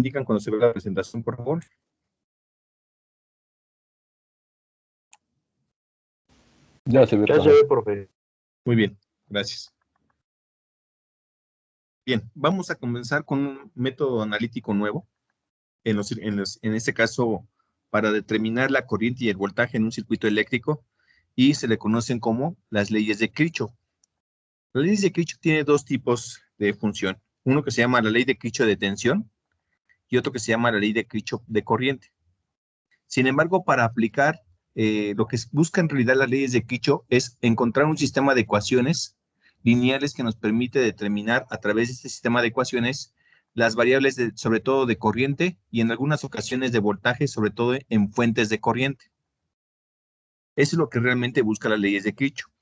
indican cuando se ve la presentación, por favor? Ya se ve, Ya se ve, profe. Muy bien, gracias. Bien, vamos a comenzar con un método analítico nuevo, en este caso, para determinar la corriente y el voltaje en un circuito eléctrico, y se le conocen como las leyes de Kirchhoff. Las leyes de Kirchhoff tienen dos tipos de función. Uno que se llama la ley de Kirchhoff de tensión y otro que se llama la ley de Kirchhoff de corriente. Sin embargo, para aplicar lo que busca en realidad las leyes de Kirchhoff es encontrar un sistema de ecuaciones lineales que nos permite determinar a través de este sistema de ecuaciones las variables sobre todo de corriente y en algunas ocasiones de voltaje, sobre todo en fuentes de corriente. Eso es lo que realmente busca las leyes de Kirchhoff.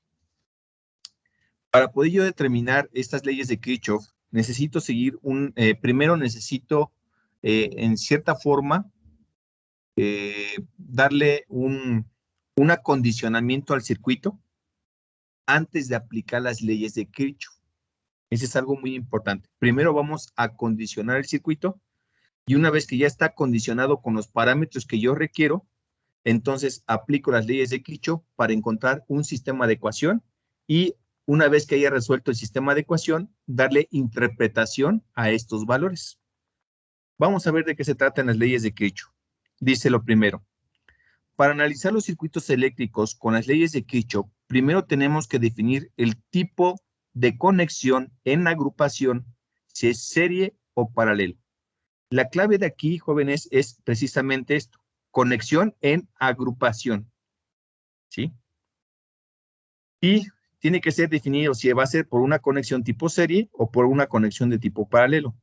Para poder yo determinar estas leyes de Kirchhoff, necesito seguir primero necesito en cierta forma darle un acondicionamiento al circuito antes de aplicar las leyes de Kirchhoff. Ese es algo muy importante. Primero vamos a condicionar el circuito y una vez que ya está condicionado con los parámetros que yo requiero, entonces aplico las leyes de Kirchhoff para encontrar un sistema de ecuación y una vez que haya resuelto el sistema de ecuación, darle interpretación a estos valores. Vamos a ver de qué se tratan las leyes de Kirchhoff. Dice lo primero. Para analizar los circuitos eléctricos con las leyes de Kirchhoff, primero tenemos que definir el tipo de conexión en agrupación, si es serie o paralelo. La clave de aquí, jóvenes, es precisamente esto, conexión en agrupación, ¿sí? Y tiene que ser definido si va a ser por una conexión tipo serie o por una conexión de tipo paralelo.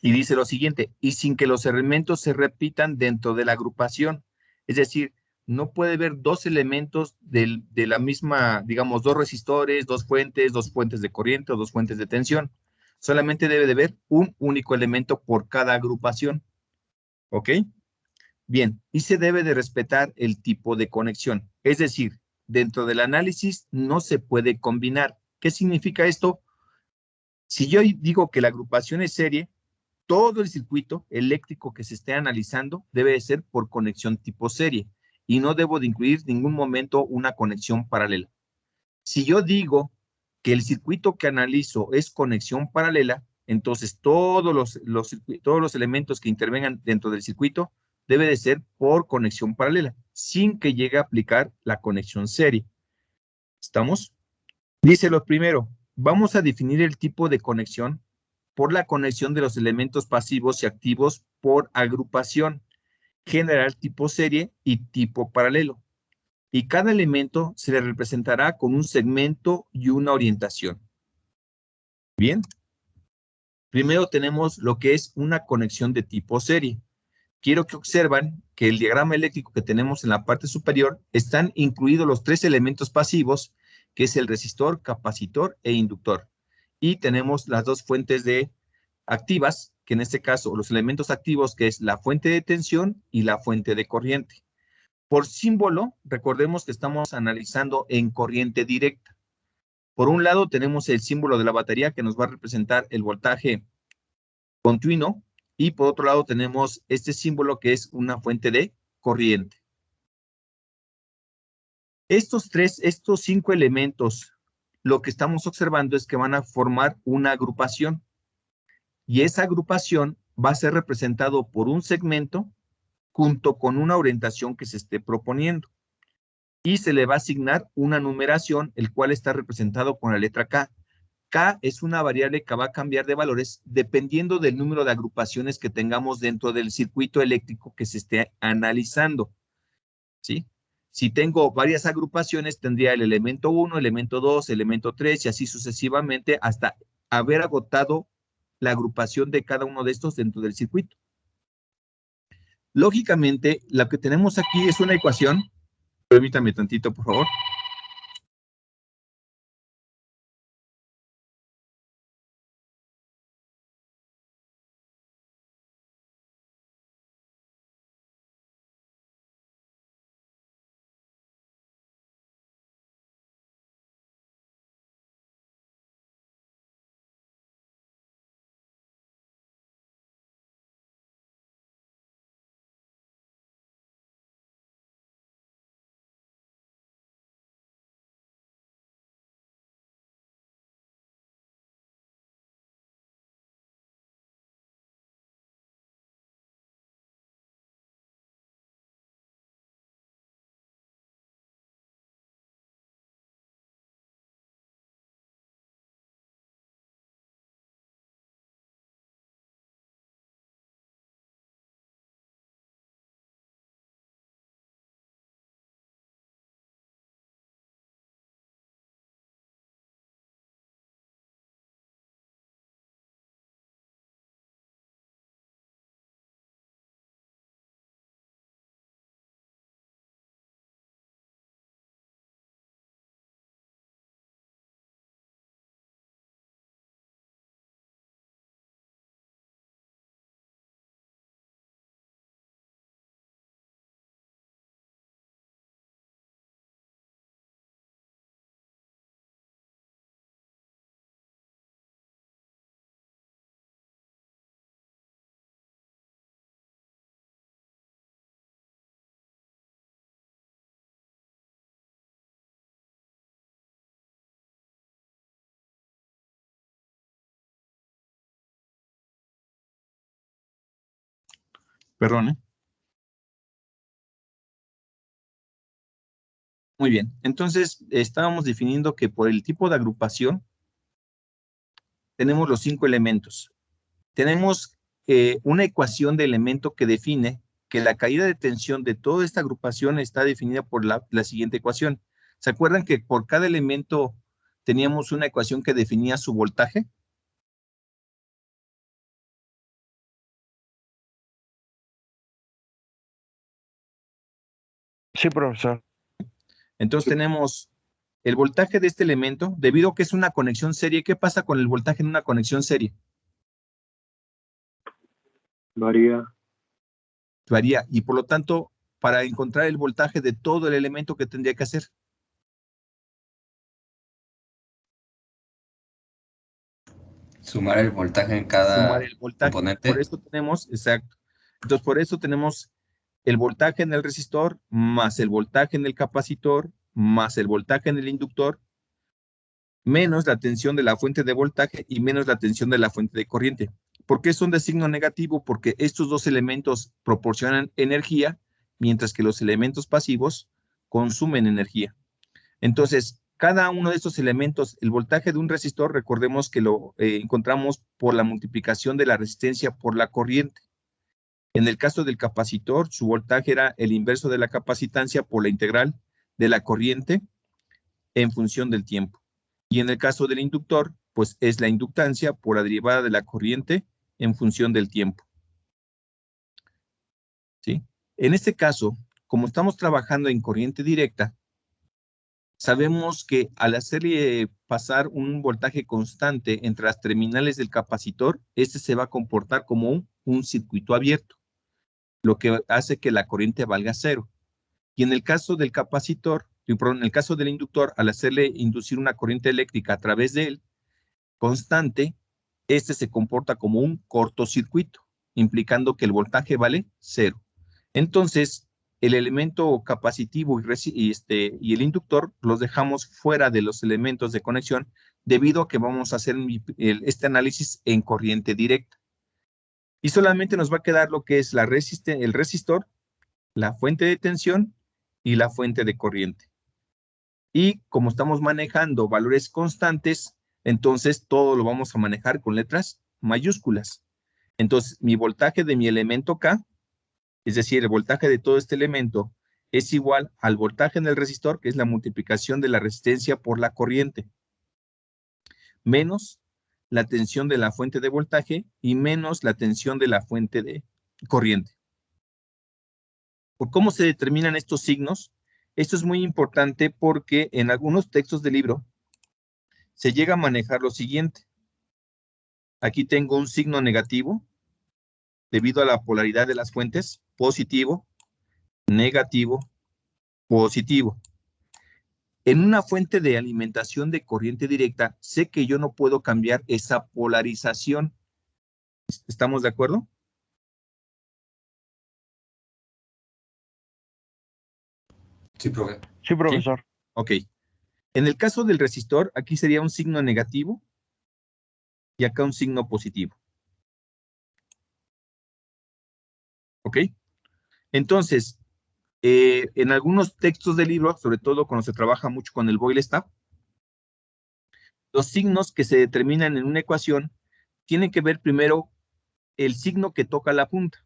Y dice lo siguiente, y sin que los elementos se repitan dentro de la agrupación. Es decir, no puede haber dos elementos de la misma, digamos, dos resistores, dos fuentes de corriente o dos fuentes de tensión. Solamente debe de haber un único elemento por cada agrupación. ¿Ok? Bien, y se debe de respetar el tipo de conexión. Es decir, dentro del análisis no se puede combinar. ¿Qué significa esto? Si yo digo que la agrupación es serie, todo el circuito eléctrico que se esté analizando debe de ser por conexión tipo serie y no debo de incluir en ningún momento una conexión paralela. Si yo digo que el circuito que analizo es conexión paralela, entonces todos los elementos que intervengan dentro del circuito debe de ser por conexión paralela, sin que llegue a aplicar la conexión serie. ¿Estamos? Dice lo primero, vamos a definir el tipo de conexión por la conexión de los elementos pasivos y activos por agrupación, general tipo serie y tipo paralelo. Y cada elemento se le representará con un segmento y una orientación. Bien. Primero tenemos lo que es una conexión de tipo serie. Quiero que observen que el diagrama eléctrico que tenemos en la parte superior están incluidos los tres elementos pasivos, que es el resistor, capacitor e inductor. Y tenemos las dos fuentes activas, que en este caso los elementos activos, que es la fuente de tensión y la fuente de corriente. Por símbolo, recordemos que estamos analizando en corriente directa. Por un lado tenemos el símbolo de la batería que nos va a representar el voltaje continuo y por otro lado tenemos este símbolo que es una fuente de corriente. Estos cinco elementos, lo que estamos observando es que van a formar una agrupación y esa agrupación va a ser representado por un segmento junto con una orientación que se esté proponiendo. Y se le va a asignar una numeración, el cual está representado con la letra K. K es una variable que va a cambiar de valores dependiendo del número de agrupaciones que tengamos dentro del circuito eléctrico que se esté analizando, ¿sí? Si tengo varias agrupaciones, tendría el elemento 1, elemento 2, elemento 3 y así sucesivamente hasta haber agotado la agrupación de cada uno de estos dentro del circuito. Lógicamente, lo que tenemos aquí es una ecuación. Permítame tantito, por favor. Perdón, ¿eh? Muy bien. Entonces, estábamos definiendo que por el tipo de agrupación tenemos los 5 elementos. Tenemos una ecuación de elemento que define que la caída de tensión de toda esta agrupación está definida por la siguiente ecuación. ¿Se acuerdan que por cada elemento teníamos una ecuación que definía su voltaje? Sí, profesor. Entonces tenemos el voltaje de este elemento, debido a que es una conexión serie. ¿Qué pasa con el voltaje en una conexión serie? Varía. Varía, y por lo tanto, para encontrar el voltaje de todo el elemento, ¿qué tendría que hacer? Sumar el voltaje en Sumar cada el voltaje. componente. Por eso tenemos, exacto. Entonces, por eso tenemos el voltaje en el resistor, más el voltaje en el capacitor, más el voltaje en el inductor, menos la tensión de la fuente de voltaje y menos la tensión de la fuente de corriente. ¿Por qué son de signo negativo? Porque estos dos elementos proporcionan energía, mientras que los elementos pasivos consumen energía. Entonces, cada uno de estos elementos, el voltaje de un resistor, recordemos que lo encontramos por la multiplicación de la resistencia por la corriente. En el caso del capacitor, su voltaje era el inverso de la capacitancia por la integral de la corriente en función del tiempo. Y en el caso del inductor, pues es la inductancia por la derivada de la corriente en función del tiempo. ¿Sí? En este caso, como estamos trabajando en corriente directa, sabemos que al hacerle pasar un voltaje constante entre las terminales del capacitor, este se va a comportar como un circuito abierto, lo que hace que la corriente valga cero. Y en el caso del capacitor, perdón, en el caso del inductor, al hacerle inducir una corriente eléctrica a través de él, constante, este se comporta como un cortocircuito, implicando que el voltaje vale cero. Entonces, el elemento capacitivo y el inductor los dejamos fuera de los elementos de conexión debido a que vamos a hacer este análisis en corriente directa. Y solamente nos va a quedar lo que es el resistor, la fuente de tensión y la fuente de corriente. Y como estamos manejando valores constantes, entonces todo lo vamos a manejar con letras mayúsculas. Entonces, mi voltaje de mi elemento K, es decir, el voltaje de todo este elemento, es igual al voltaje en el resistor, que es la multiplicación de la resistencia por la corriente, menos la tensión de la fuente de voltaje y menos la tensión de la fuente de corriente. ¿Por cómo se determinan estos signos? Esto es muy importante porque en algunos textos del libro se llega a manejar lo siguiente. Aquí tengo un signo negativo debido a la polaridad de las fuentes, positivo, negativo, positivo. En una fuente de alimentación de corriente directa, sé que yo no puedo cambiar esa polarización. ¿Estamos de acuerdo? Sí, profe. Sí, profesor. ¿Sí? Ok. En el caso del resistor, aquí sería un signo negativo y acá un signo positivo. ¿Ok? Entonces, en algunos textos del libro, sobre todo cuando se trabaja mucho con el Boyle Stab, los signos que se determinan en una ecuación tienen que ver primero el signo que toca la punta.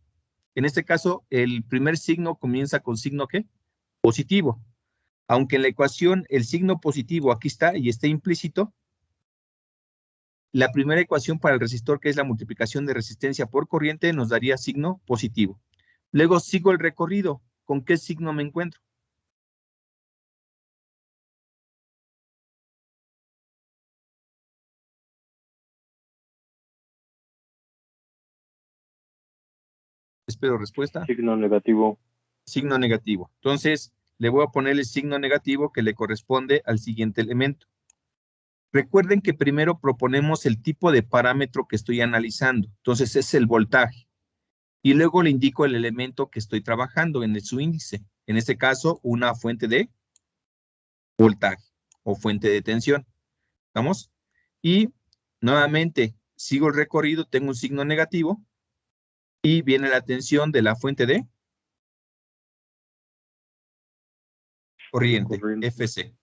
En este caso, el primer signo comienza con signo ¿qué? Positivo. Aunque en la ecuación el signo positivo aquí está y está implícito, la primera ecuación para el resistor, que es la multiplicación de resistencia por corriente, nos daría signo positivo. Luego sigo el recorrido. ¿Con qué signo me encuentro? Espero respuesta. Signo negativo. Signo negativo. Entonces, le voy a poner el signo negativo que le corresponde al siguiente elemento. Recuerden que primero proponemos el tipo de parámetro que estoy analizando. Entonces, es el voltaje. Y luego le indico el elemento que estoy trabajando en su índice. En este caso, una fuente de voltaje o fuente de tensión. ¿Vamos? Y nuevamente, sigo el recorrido, tengo un signo negativo. Y viene la tensión de la fuente de corriente, FC.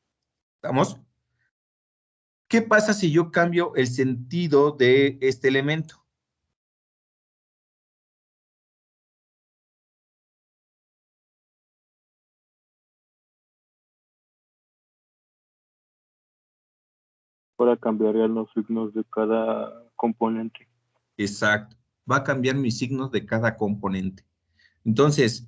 ¿Estamos? ¿Qué pasa si yo cambio el sentido de este elemento? Ahora cambiarían los signos de cada componente. Exacto. Va a cambiar mis signos de cada componente. Entonces,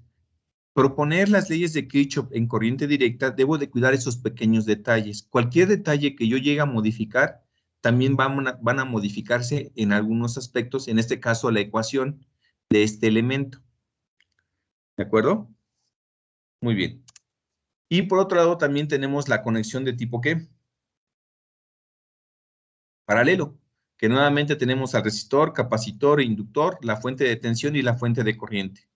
proponer las leyes de Kirchhoff en corriente directa, debo de cuidar esos pequeños detalles. Cualquier detalle que yo llegue a modificar, también van a modificarse en algunos aspectos, en este caso la ecuación de este elemento. ¿De acuerdo? Muy bien. Y por otro lado también tenemos la conexión de tipo ¿qué? Paralelo, que nuevamente tenemos al resistor, capacitor e inductor, la fuente de tensión y la fuente de corriente.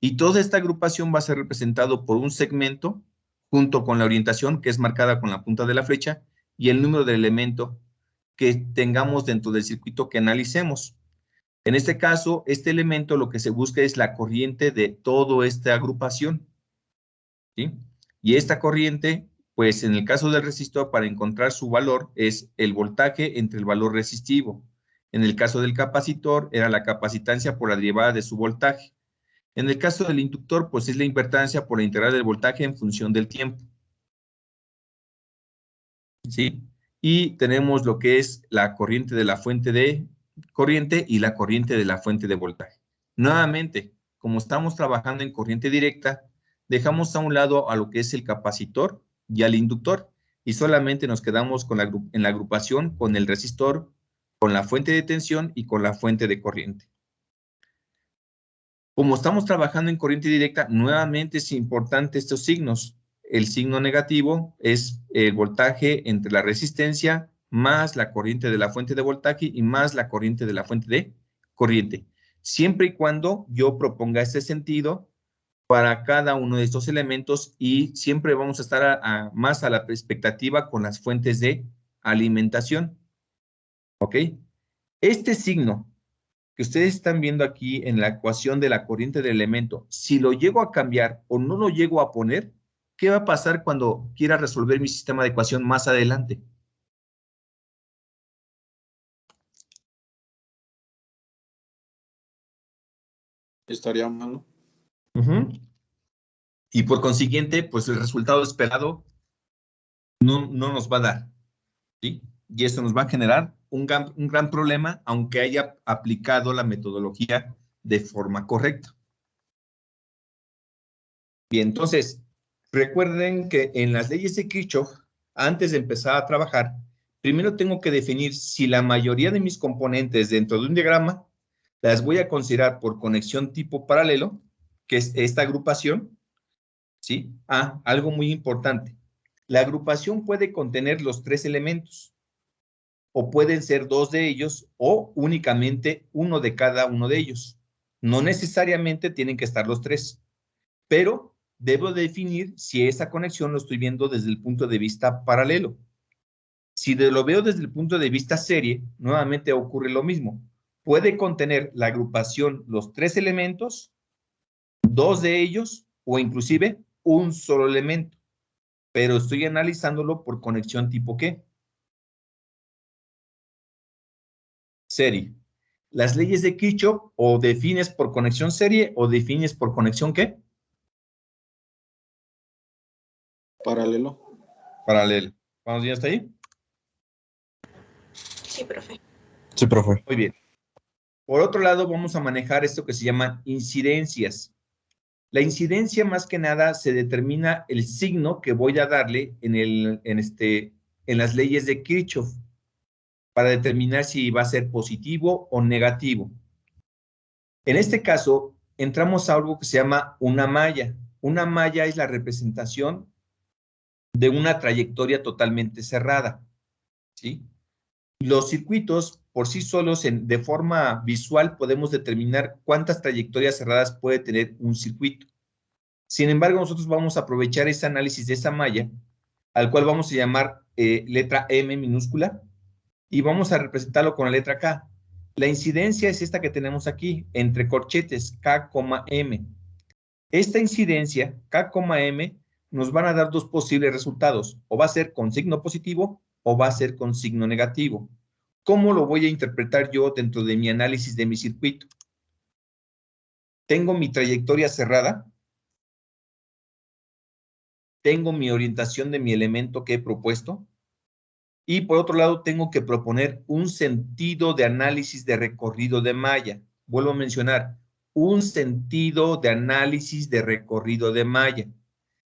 Y toda esta agrupación va a ser representado por un segmento junto con la orientación que es marcada con la punta de la flecha y el número del elemento que tengamos dentro del circuito que analicemos. En este caso, este elemento lo que se busca es la corriente de toda esta agrupación, ¿sí? Y esta corriente, pues en el caso del resistor, para encontrar su valor, es el voltaje entre el valor resistivo. En el caso del capacitor, era la capacitancia por la derivada de su voltaje. En el caso del inductor, pues es la impedancia por la integral del voltaje en función del tiempo. ¿Sí? Y tenemos lo que es la corriente de la fuente de corriente y la corriente de la fuente de voltaje. Nuevamente, como estamos trabajando en corriente directa, dejamos a un lado a lo que es el capacitor y al inductor y solamente nos quedamos con en la agrupación con el resistor, con la fuente de tensión y con la fuente de corriente. Como estamos trabajando en corriente directa, nuevamente es importante estos signos. El signo negativo es el voltaje entre la resistencia más la corriente de la fuente de voltaje y más la corriente de la fuente de corriente. Siempre y cuando yo proponga este sentido para cada uno de estos elementos y siempre vamos a estar más a la expectativa con las fuentes de alimentación. ¿Ok? Este signo que ustedes están viendo aquí en la ecuación de la corriente del elemento, si lo llego a cambiar o no lo llego a poner, ¿qué va a pasar cuando quiera resolver mi sistema de ecuación más adelante? Estaría mal. Y por consiguiente, pues el resultado esperado no nos va a dar, ¿sí? Y esto nos va a generar un gran problema, aunque haya aplicado la metodología de forma correcta. Bien, entonces, recuerden que en las leyes de Kirchhoff, antes de empezar a trabajar, primero tengo que definir si la mayoría de mis componentes dentro de un diagrama las voy a considerar por conexión tipo paralelo, que es esta agrupación, ¿sí? Algo muy importante. La agrupación puede contener los 3 elementos, o pueden ser 2 de ellos, o únicamente uno de cada uno de ellos. No necesariamente tienen que estar los 3, pero debo definir si esa conexión lo estoy viendo desde el punto de vista paralelo. Si lo veo desde el punto de vista serie, nuevamente ocurre lo mismo. Puede contener la agrupación los 3 elementos, 2 de ellos, o inclusive un solo elemento. Pero estoy analizándolo por conexión tipo ¿qué? Serie. Las leyes de Kirchhoff o defines por conexión serie o defines por conexión ¿qué? Paralelo. Paralelo. ¿Vamos bien hasta ahí? Sí, profe. Sí, profe. Muy bien. Por otro lado, vamos a manejar esto que se llama incidencias. La incidencia, más que nada, se determina el signo que voy a darle en las leyes de Kirchhoff para determinar si va a ser positivo o negativo. En este caso, entramos a algo que se llama una malla. Una malla es la representación de una trayectoria totalmente cerrada, ¿sí? Los circuitos, por sí solos, de forma visual, podemos determinar cuántas trayectorias cerradas puede tener un circuito. Sin embargo, nosotros vamos a aprovechar ese análisis de esa malla, al cual vamos a llamar letra M minúscula, y vamos a representarlo con la letra K. La incidencia es esta que tenemos aquí, entre corchetes, K, M. Esta incidencia, K, M, nos van a dar dos posibles resultados. O va a ser con signo positivo o va a ser con signo negativo. ¿Cómo lo voy a interpretar yo dentro de mi análisis de mi circuito? Tengo mi trayectoria cerrada. Tengo mi orientación de mi elemento que he propuesto. Y por otro lado, tengo que proponer un sentido de análisis de recorrido de malla. Vuelvo a mencionar, un sentido de análisis de recorrido de malla.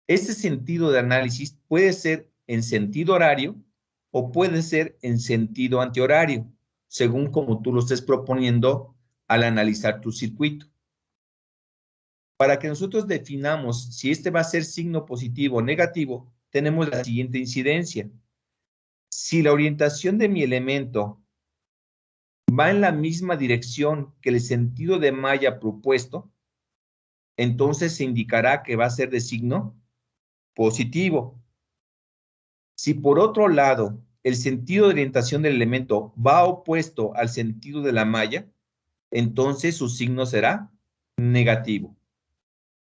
Este sentido de análisis puede ser en sentido horario o puede ser en sentido antihorario, según como tú lo estés proponiendo al analizar tu circuito. Para que nosotros definamos si este va a ser signo positivo o negativo, tenemos la siguiente incidencia. Si la orientación de mi elemento va en la misma dirección que el sentido de malla propuesto, entonces se indicará que va a ser de signo positivo. Si por otro lado el sentido de orientación del elemento va opuesto al sentido de la malla, entonces su signo será negativo.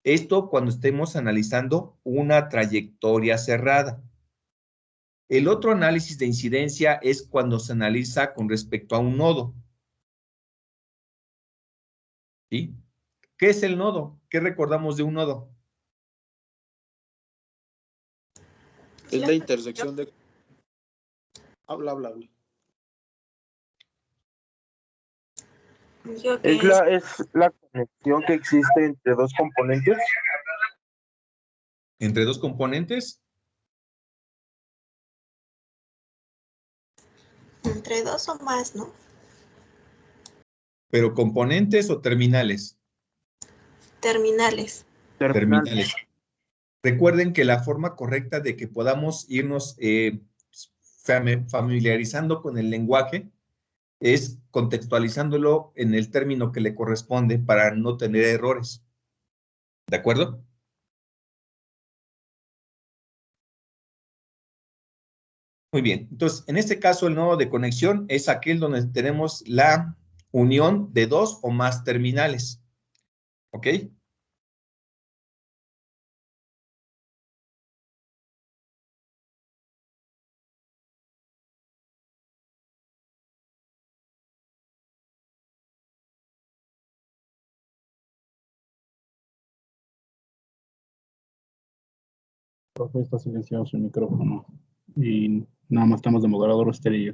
Esto cuando estemos analizando una trayectoria cerrada. El otro análisis de incidencia es cuando se analiza con respecto a un nodo. ¿Sí? ¿Qué es el nodo? ¿Qué recordamos de un nodo? Es la intersección de... Habla. Es la conexión que existe entre dos componentes. ¿Entre dos componentes? Entre dos o más, ¿no? ¿Pero componentes o terminales? Terminales. Terminales. Recuerden que la forma correcta de que podamos irnos familiarizando con el lenguaje es contextualizándolo en el término que le corresponde para no tener errores. ¿De acuerdo? Muy bien. Entonces, en este caso, el nodo de conexión es aquel donde tenemos la unión de dos o más terminales. ¿Ok? Profe, está silenciado su micrófono y nada más estamos de moderador usted y yo.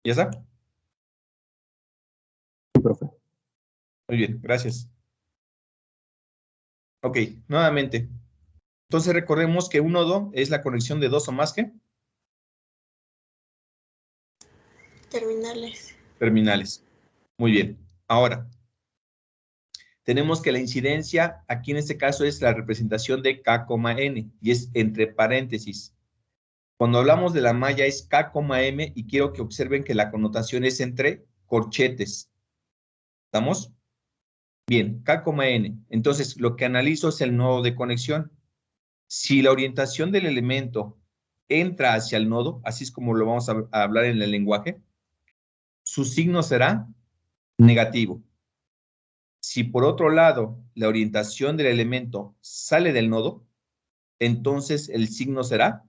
¿Ya está? Sí, profe. Muy bien, gracias. Ok, nuevamente. Entonces recordemos que un nodo es la conexión de dos o más ¿qué? Terminales. Terminales. Muy bien. Ahora, tenemos que la incidencia aquí en este caso es la representación de K, N y es entre paréntesis. Cuando hablamos de la malla es K, M y quiero que observen que la connotación es entre corchetes. ¿Estamos? Bien, K, N. Entonces, lo que analizo es el nodo de conexión. Si la orientación del elemento entra hacia el nodo, así es como lo vamos a hablar en el lenguaje, su signo será negativo. Si por otro lado la orientación del elemento sale del nodo, entonces el signo será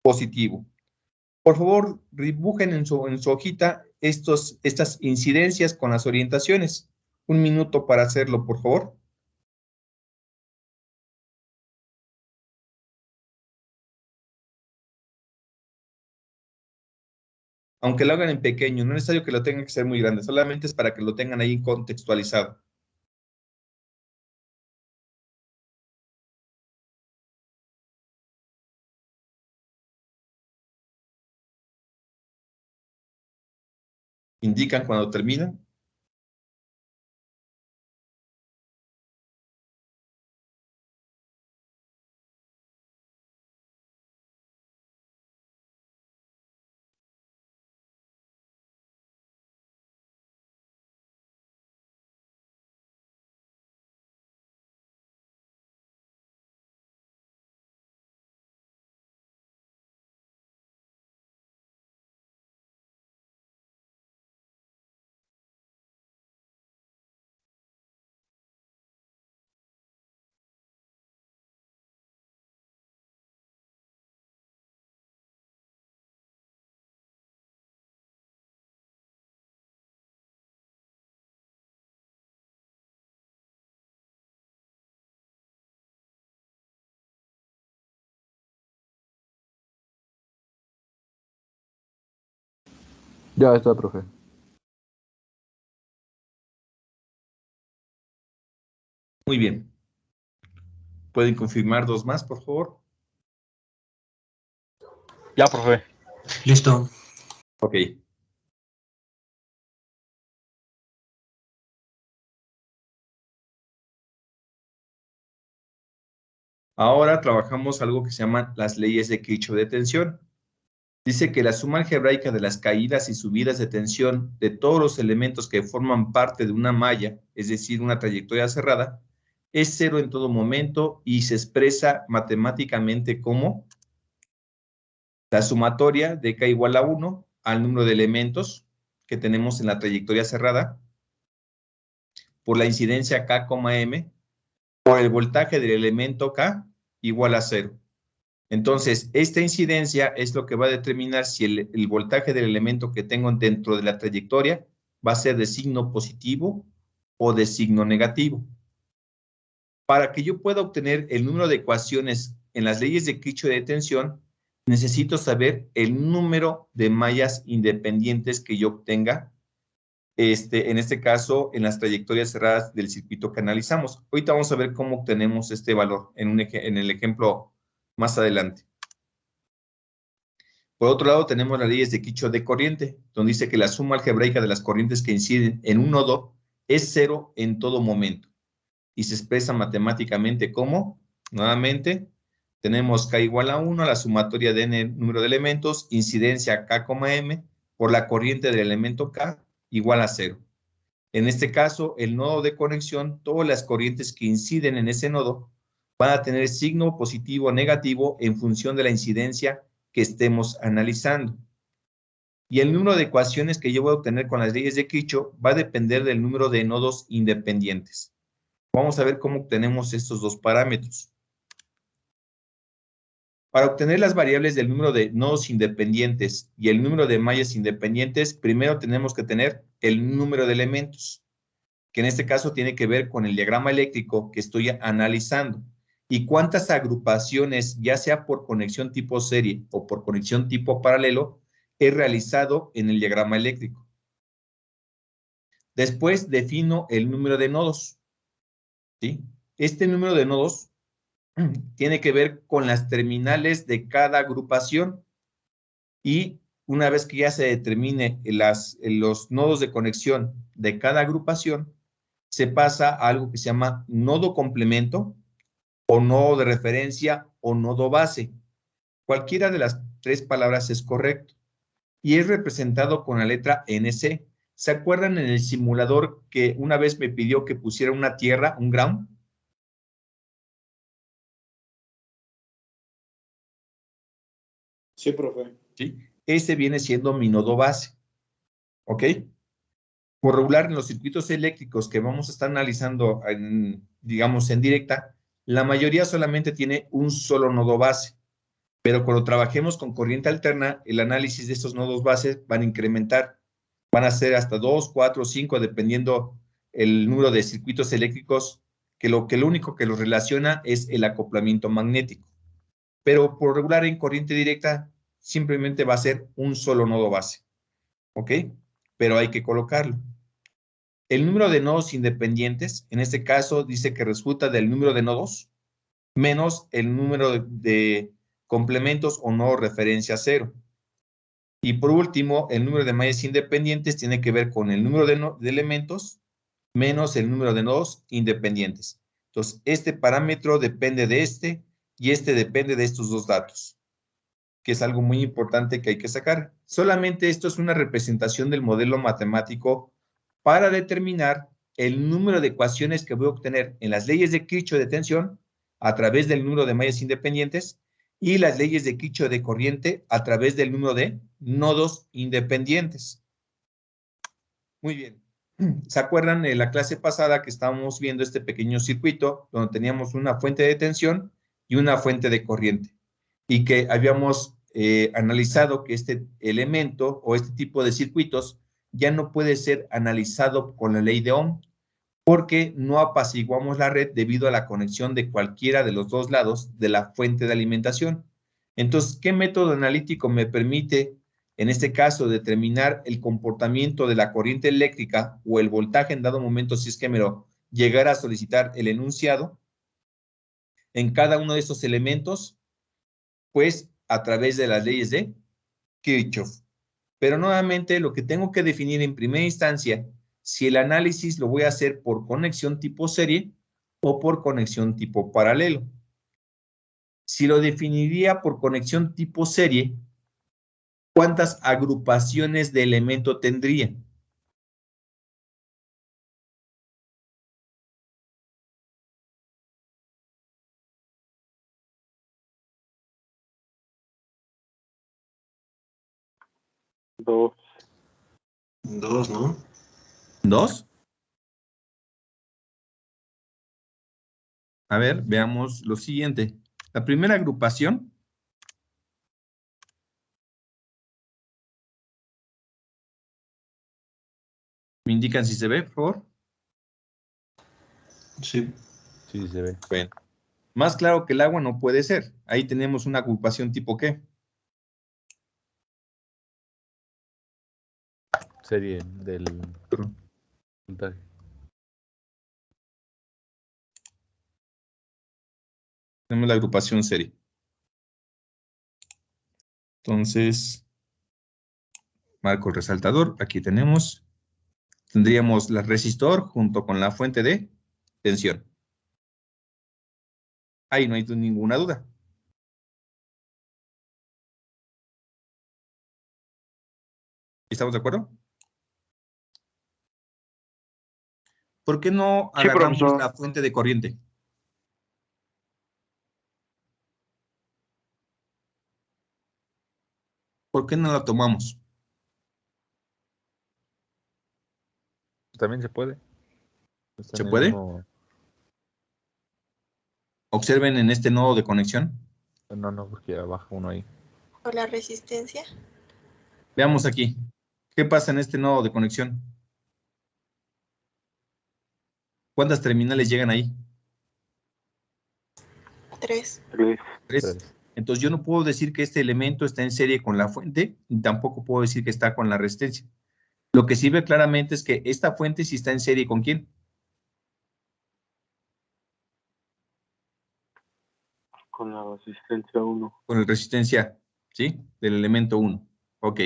positivo. Por favor, dibujen en su hojita estas incidencias con las orientaciones. Un minuto para hacerlo, por favor. Aunque lo hagan en pequeño, no es necesario que lo tengan que ser muy grande, solamente es para que lo tengan ahí contextualizado. Indican cuando terminan. Ya está, profe. Muy bien. ¿Pueden confirmar dos más, por favor? Ya, profe. Listo. Ok. Ahora trabajamos algo que se llaman las leyes de Kirchhoff de tensión. Dice que la suma algebraica de las caídas y subidas de tensión de todos los elementos que forman parte de una malla, es decir, una trayectoria cerrada, es cero en todo momento y se expresa matemáticamente como la sumatoria de K igual a 1 al número de elementos que tenemos en la trayectoria cerrada por la incidencia K, M por el voltaje del elemento K igual a 0. Entonces, esta incidencia es lo que va a determinar si el voltaje del elemento que tengo dentro de la trayectoria va a ser de signo positivo o de signo negativo. Para que yo pueda obtener el número de ecuaciones en las leyes de Kirchhoff de tensión, necesito saber el número de mallas independientes que yo obtenga, en este caso, en las trayectorias cerradas del circuito que analizamos. Ahorita vamos a ver cómo obtenemos este valor en el ejemplo más adelante. Por otro lado, tenemos las leyes de Kirchhoff de corriente, donde dice que la suma algebraica de las corrientes que inciden en un nodo es cero en todo momento. Y se expresa matemáticamente como, nuevamente, tenemos K igual a 1, la sumatoria de n número de elementos, incidencia K, M, por la corriente del elemento K igual a 0. En este caso, el nodo de conexión, todas las corrientes que inciden en ese nodo van a tener signo positivo o negativo en función de la incidencia que estemos analizando. Y el número de ecuaciones que yo voy a obtener con las leyes de Kirchhoff va a depender del número de nodos independientes. Vamos a ver cómo obtenemos estos dos parámetros. Para obtener las variables del número de nodos independientes y el número de mallas independientes, primero tenemos que tener el número de elementos, que en este caso tiene que ver con el diagrama eléctrico que estoy analizando. Y cuántas agrupaciones, ya sea por conexión tipo serie o por conexión tipo paralelo, he realizado en el diagrama eléctrico. Después defino el número de nodos, ¿sí? Este número de nodos tiene que ver con las terminales de cada agrupación y una vez que ya se determine los nodos de conexión de cada agrupación, se pasa a algo que se llama nodo complemento o nodo de referencia o nodo base. Cualquiera de las tres palabras es correcto y es representado con la letra NC. ¿Se acuerdan en el simulador que una vez me pidió que pusiera una tierra, un ground? Sí, profe. ¿Sí? Ese viene siendo mi nodo base. ¿Ok? Por regular, en los circuitos eléctricos que vamos a estar analizando, digamos, en directa, la mayoría solamente tiene un solo nodo base. Pero cuando trabajemos con corriente alterna, el análisis de estos nodos bases van a incrementar. Van a ser hasta 2, 4, 5, dependiendo el número de circuitos eléctricos, que lo único que los relaciona es el acoplamiento magnético. Pero por regular en corriente directa, simplemente va a ser un solo nodo base. ¿Ok? Pero hay que colocarlo. El número de nodos independientes, en este caso, dice que resulta del número de nodos menos el número de complementos o nodo referencia 0. Y por último, el número de mallas independientes tiene que ver con el número de elementos menos el número de nodos independientes. Entonces, este parámetro depende de este y este depende de estos dos datos, que es algo muy importante que hay que sacar. Solamente esto es una representación del modelo matemático para determinar el número de ecuaciones que voy a obtener en las leyes de Kirchhoff de tensión a través del número de mallas independientes y las leyes de Kirchhoff de corriente a través del número de nodos independientes. Muy bien. ¿Se acuerdan en la clase pasada que estábamos viendo este pequeño circuito donde teníamos una fuente de tensión y una fuente de corriente? Y que habíamos analizado que este elemento o este tipo de circuitos ya no puede ser analizado con la ley de Ohm porque no apaciguamos la red debido a la conexión de cualquiera de los dos lados de la fuente de alimentación. Entonces, ¿qué método analítico me permite en este caso, determinar el comportamiento de la corriente eléctrica o el voltaje en dado momento, si es que me lo llegara a solicitar el enunciado, en cada uno de estos elementos, pues a través de las leyes de Kirchhoff. Pero nuevamente lo que tengo que definir en primera instancia, si el análisis lo voy a hacer por conexión tipo serie o por conexión tipo paralelo. Si lo definiría por conexión tipo serie, ¿cuántas agrupaciones de elemento tendría? Dos. Dos, ¿no? ¿Dos? A ver, veamos lo siguiente. La primera agrupación ¿me indican si se ve, por favor? Sí. Sí, se ve. Bueno, más claro que el agua no puede ser. Ahí tenemos una agrupación tipo ¿qué? Serie del voltaje. Tenemos la agrupación serie. Entonces, marco el resaltador. Aquí tenemos. Tendríamos el resistor junto con la fuente de tensión. Ahí no hay ninguna duda. ¿Estamos de acuerdo? ¿Por qué no Sí, agarramos profesor. la fuente de corriente? ¿Por qué no la tomamos? También se puede. Está ¿Se en el puede? mismo... Observen en este nodo de conexión. No, porque abajo uno ahí. ¿O la resistencia? Veamos aquí. ¿Qué pasa en este nodo de conexión? ¿Cuántas terminales llegan ahí? 3. Tres. Tres. Tres. Entonces yo no puedo decir que este elemento está en serie con la fuente, ni tampoco puedo decir que está con la resistencia. Lo que sí ve claramente es que esta fuente sí está en serie ¿con quién? Con la resistencia 1. Con la resistencia, ¿sí? Del elemento 1. Ok.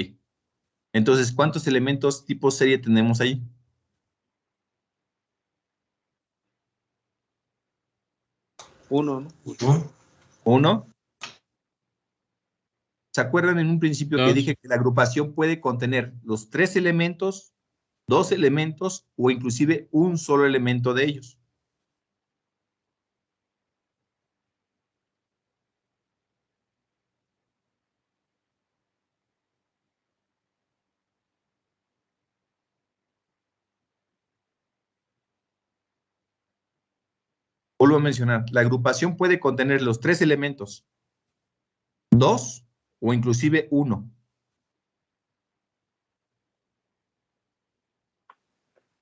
Entonces, ¿cuántos elementos tipo serie tenemos ahí? Uno, ¿no? Uno. ¿Uno? ¿Se acuerdan en un principio que Dos. dije que la agrupación puede contener los 3 elementos, 2 elementos o inclusive un solo elemento de ellos? Vuelvo a mencionar, la agrupación puede contener los 3 elementos, 2 o inclusive 1.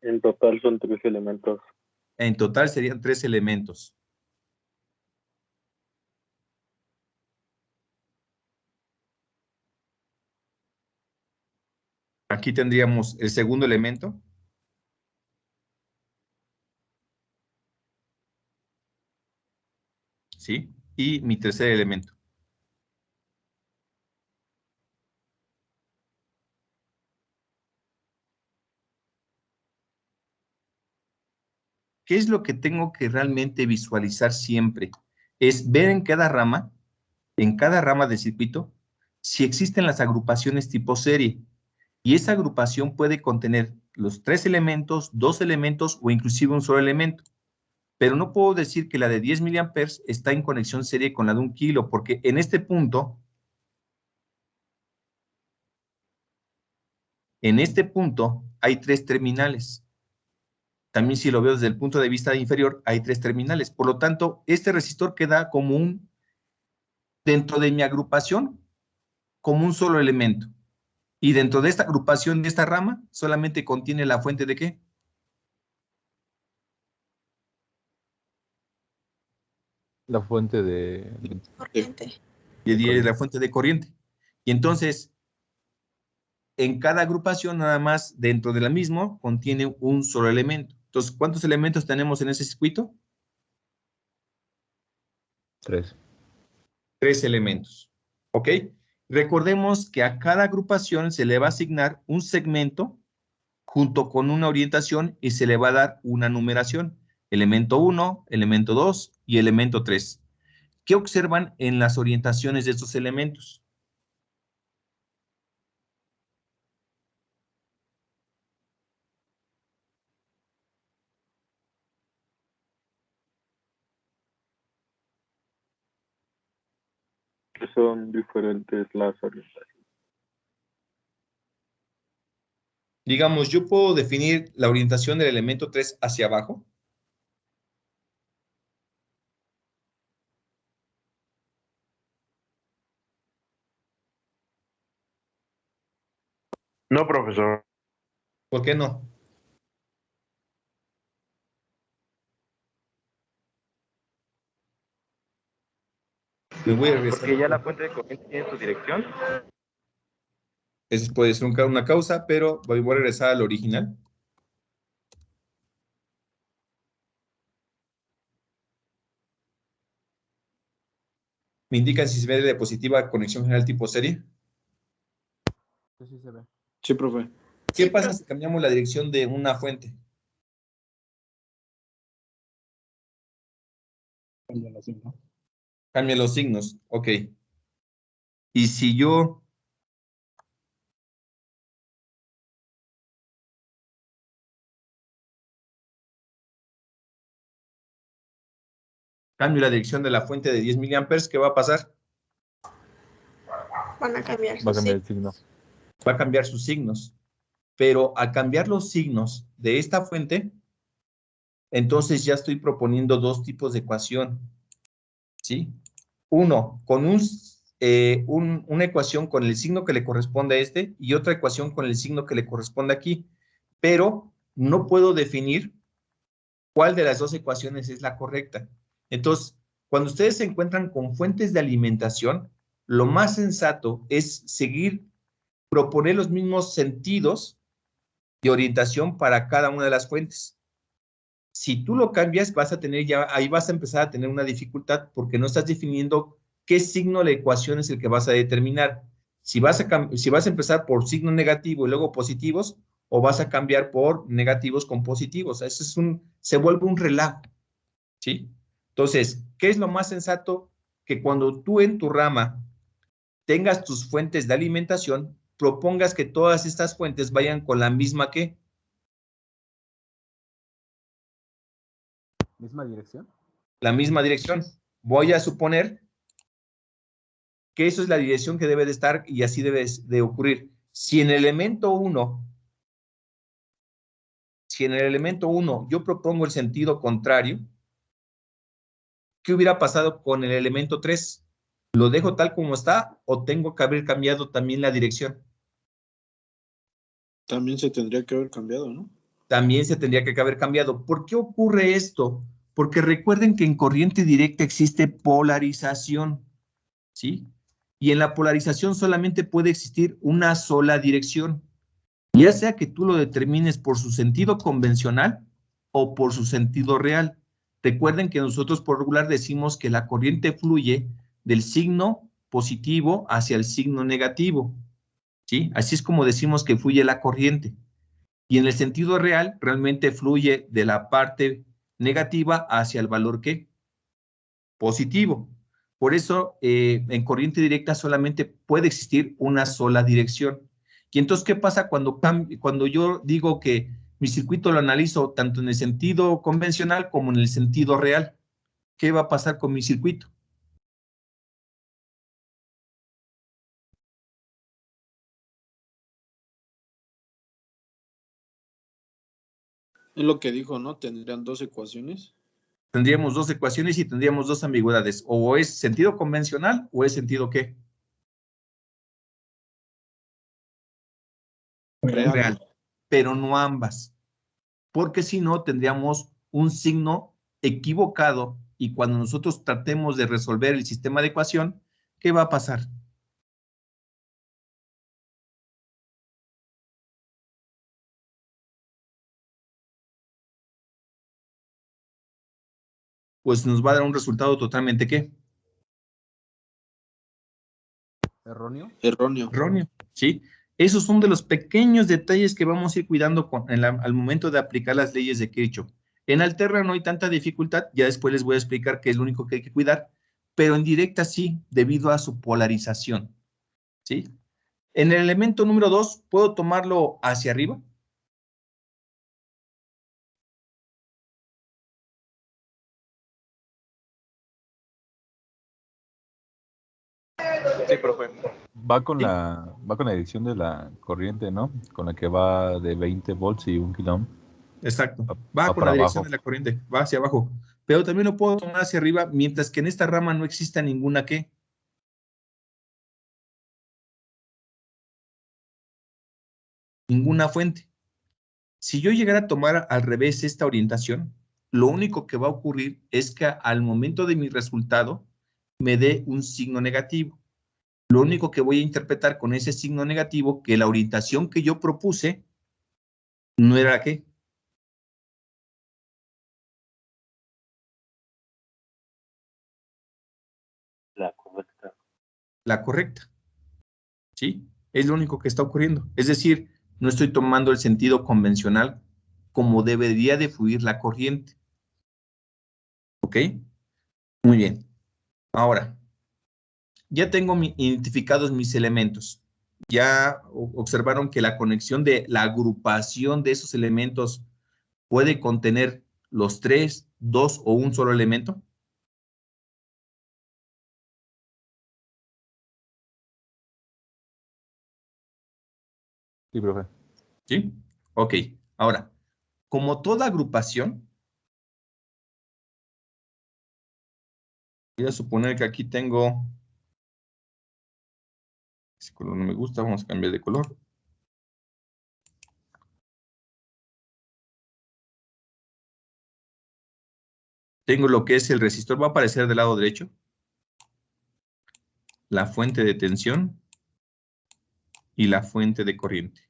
En total son 3 elementos. En total serían 3 elementos. Aquí tendríamos el segundo elemento. ¿Sí? Y mi tercer elemento. ¿Qué es lo que tengo que realmente visualizar siempre? Es ver en cada rama del circuito, si existen las agrupaciones tipo serie. Y esa agrupación puede contener los 3 elementos, 2 elementos o inclusive un solo elemento. Pero no puedo decir que la de 10 miliamperes está en conexión serie con la de 1 kilo, porque en este punto, hay 3 terminales. También si lo veo desde el punto de vista inferior, hay 3 terminales. Por lo tanto, este resistor queda como dentro de mi agrupación, como un solo elemento. Y dentro de esta agrupación, de esta rama, solamente contiene la fuente de ¿qué? La fuente de Corriente. Y la fuente de corriente. Y entonces, en cada agrupación, nada más dentro de la misma, contiene un solo elemento. Entonces, ¿cuántos elementos tenemos en ese circuito? 3. 3 elementos. ¿Ok? Recordemos que a cada agrupación se le va a asignar un segmento junto con una orientación y se le va a dar una numeración. Elemento 1, elemento 2 y elemento 3. ¿Qué observan en las orientaciones de estos elementos? Que son diferentes las orientaciones. Digamos, yo puedo definir la orientación del elemento 3 hacia abajo. No, profesor. ¿Por qué no? Me voy a regresar. Porque ya la fuente de corriente tiene su dirección. Esa puede ser una causa, pero voy a regresar al original. ¿Me indican si se ve de diapositiva conexión general tipo serie? Sí se ve. Sí, profe. ¿Qué Sí, pasa profe. si cambiamos la dirección de una fuente? Cambian los signos. Cambia los signos, ok. Y si yo cambio la dirección de la fuente de 10 miliamperes, ¿qué va a pasar? Van a cambiar Va a sus cambiar el signos. signo. Va a cambiar sus signos. Pero al cambiar los signos de esta fuente, entonces ya estoy proponiendo dos tipos de ecuación. ¿Sí? Uno, con una ecuación con el signo que le corresponde a este y otra ecuación con el signo que le corresponde aquí. Pero no puedo definir cuál de las dos ecuaciones es la correcta. Entonces, cuando ustedes se encuentran con fuentes de alimentación, lo más sensato es proponer los mismos sentidos de orientación para cada una de las fuentes. Si tú lo cambias, ahí vas a empezar a tener una dificultad porque no estás definiendo qué signo de la ecuación es el que vas a determinar. Si vas a empezar por signo negativo y luego positivos, o vas a cambiar por negativos con positivos. Se vuelve un relajo, ¿sí? Entonces, ¿qué es lo más sensato? Que cuando tú en tu rama tengas tus fuentes de alimentación, propongas que todas estas fuentes vayan con la misma ¿qué? ¿Misma dirección? La misma dirección. Voy a suponer que eso es la dirección que debe de estar y así debe de ocurrir. Si en el elemento 1 yo propongo el sentido contrario, ¿qué hubiera pasado con el elemento 3? ¿Lo dejo tal como está o tengo que haber cambiado también la dirección? También se tendría que haber cambiado, ¿no? También se tendría que haber cambiado. ¿Por qué ocurre esto? Porque recuerden que en corriente directa existe polarización, ¿sí? Y en la polarización solamente puede existir una sola dirección, ya sea que tú lo determines por su sentido convencional o por su sentido real. Recuerden que nosotros por regular decimos que la corriente fluye del signo positivo hacia el signo negativo, ¿sí? Así es como decimos que fluye la corriente. Y en el sentido real, realmente fluye de la parte negativa hacia el valor ¿qué? Positivo. Por eso, en corriente directa solamente puede existir una sola dirección. Y entonces, ¿qué pasa cuando yo digo que mi circuito lo analizo tanto en el sentido convencional como en el sentido real? ¿Qué va a pasar con mi circuito? Es lo que dijo, ¿no? Tendrían dos ecuaciones. Tendríamos dos ecuaciones y tendríamos dos ambigüedades. O es sentido convencional o es sentido ¿qué? Real. Pero no ambas. Porque si no, tendríamos un signo equivocado y cuando nosotros tratemos de resolver el sistema de ecuación, ¿qué va a pasar? pues nos va a dar un resultado totalmente, ¿qué? ¿Erróneo? Erróneo. Erróneo, ¿sí? Esos son de los pequeños detalles que vamos a ir cuidando al momento de aplicar las leyes de Kirchhoff. En Alterra no hay tanta dificultad, ya después les voy a explicar qué es lo único que hay que cuidar, pero en directa sí, debido a su polarización, ¿sí? En el elemento número 2, ¿puedo tomarlo hacia arriba? Sí, profe. Va con Sí. la dirección de la corriente, ¿no? Con la que va de 20 volts y 1 kilo. Exacto. Va Va con para la dirección abajo. de la corriente, va hacia abajo. Pero también lo puedo tomar hacia arriba, mientras que en esta rama no exista ninguna ¿qué? Ninguna fuente. Si yo llegara a tomar al revés esta orientación, lo único que va a ocurrir es que al momento de mi resultado me dé un signo negativo. Lo único que voy a interpretar con ese signo negativo, que la orientación que yo propuse no era ¿qué? La correcta. La correcta. ¿Sí? Es lo único que está ocurriendo. Es decir, no estoy tomando el sentido convencional como debería de fluir la corriente. ¿Ok? Muy bien. Ahora, ya tengo identificados mis elementos. Ya observaron que la conexión de la agrupación de esos elementos puede contener los 3, 2 o un solo elemento. Sí, profe. ¿Sí? Ok. Ahora, como toda agrupación, voy a suponer que aquí tengo, ese color no me gusta, vamos a cambiar de color. Tengo lo que es el resistor, va a aparecer del lado derecho, la fuente de tensión y la fuente de corriente.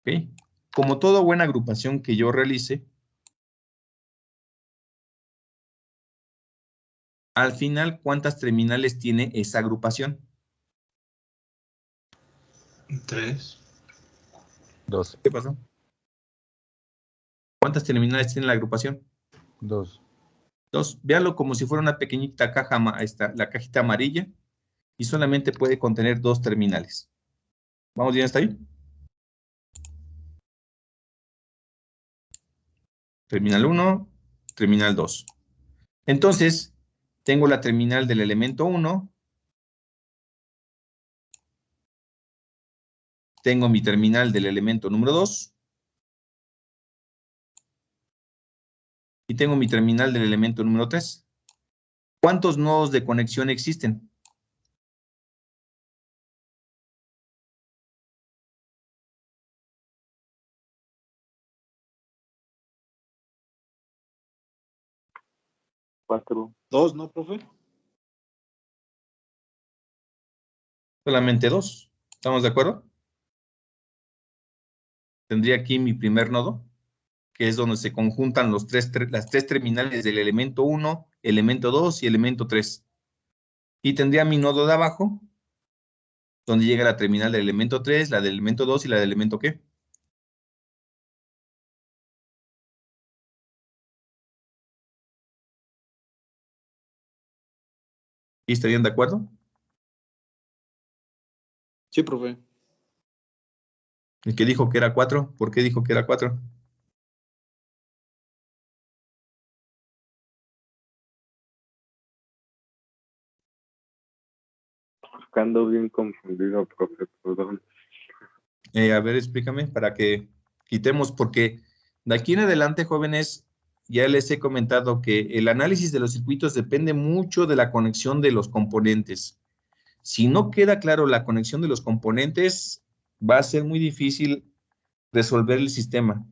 ¿Ok? Como toda buena agrupación que yo realice, al final, ¿cuántas terminales tiene esa agrupación? 3. 2. ¿Qué pasó? ¿Cuántas terminales tiene la agrupación? 2. 2. Véanlo como si fuera una pequeñita caja, la cajita amarilla, y solamente puede contener 2 terminales. ¿Vamos bien hasta ahí? Terminal 1, terminal 2. Entonces, tengo la terminal del elemento 1, tengo mi terminal del elemento número 2, y tengo mi terminal del elemento número 3. ¿Cuántos nodos de conexión existen? Cuatro. 2, ¿no, profe? Solamente 2. ¿Estamos de acuerdo? Tendría aquí mi primer nodo, que es donde se conjuntan las 3 terminales del elemento 1, elemento 2 y elemento 3. Y tendría mi nodo de abajo, donde llega la terminal del elemento 3, la del elemento 2 y la del elemento ¿qué? ¿Y estarían de acuerdo? Sí, profe. El que dijo que era 4, ¿por qué dijo que era 4? Ando bien confundido, profe, perdón. A ver, explícame para que quitemos, porque de aquí en adelante, jóvenes, ya les he comentado que el análisis de los circuitos depende mucho de la conexión de los componentes. Si no queda claro la conexión de los componentes, va a ser muy difícil resolver el sistema.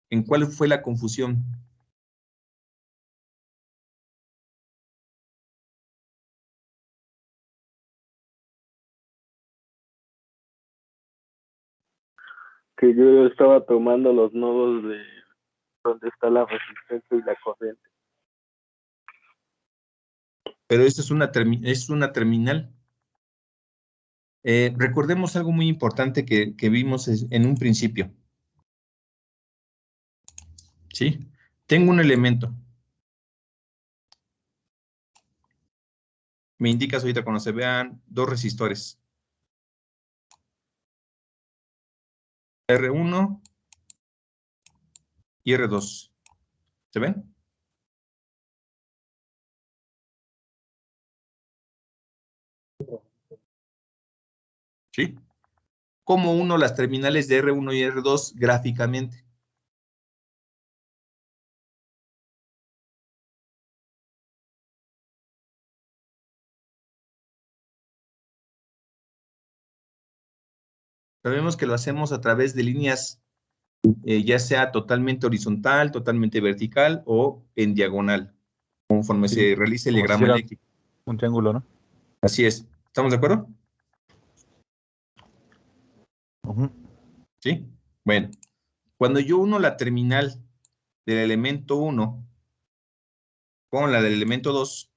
¿En cuál fue la confusión? Que yo estaba tomando los nodos de donde está la resistencia y la corriente. Pero esto es una terminal. Recordemos algo muy importante que vimos en un principio. ¿Sí? Tengo un elemento. Me indicas ahorita cuando se vean dos resistores. R1 y R2. ¿Se ven? ¿Sí? ¿Cómo uno las terminales de R1 y R2 gráficamente? Sabemos que lo hacemos a través de líneas, ya sea totalmente horizontal, totalmente vertical o en diagonal, conforme Sí, se realice el como si diagrama fuera eléctrico. un triángulo, ¿no? Así es. ¿Estamos de acuerdo? Ujú. ¿Sí? Bueno, cuando yo uno la terminal del elemento 1 con la del elemento 2,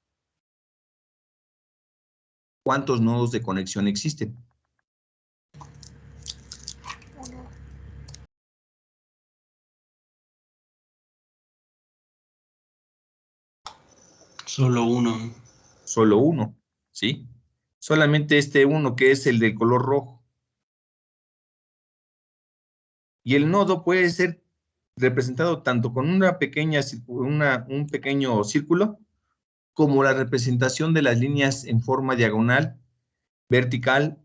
¿cuántos nodos de conexión existen? 1. Solo uno. Solo uno, ¿sí? Solamente este uno que es el de color rojo. Y el nodo puede ser representado tanto con una pequeña, un pequeño círculo, como la representación de las líneas en forma diagonal, vertical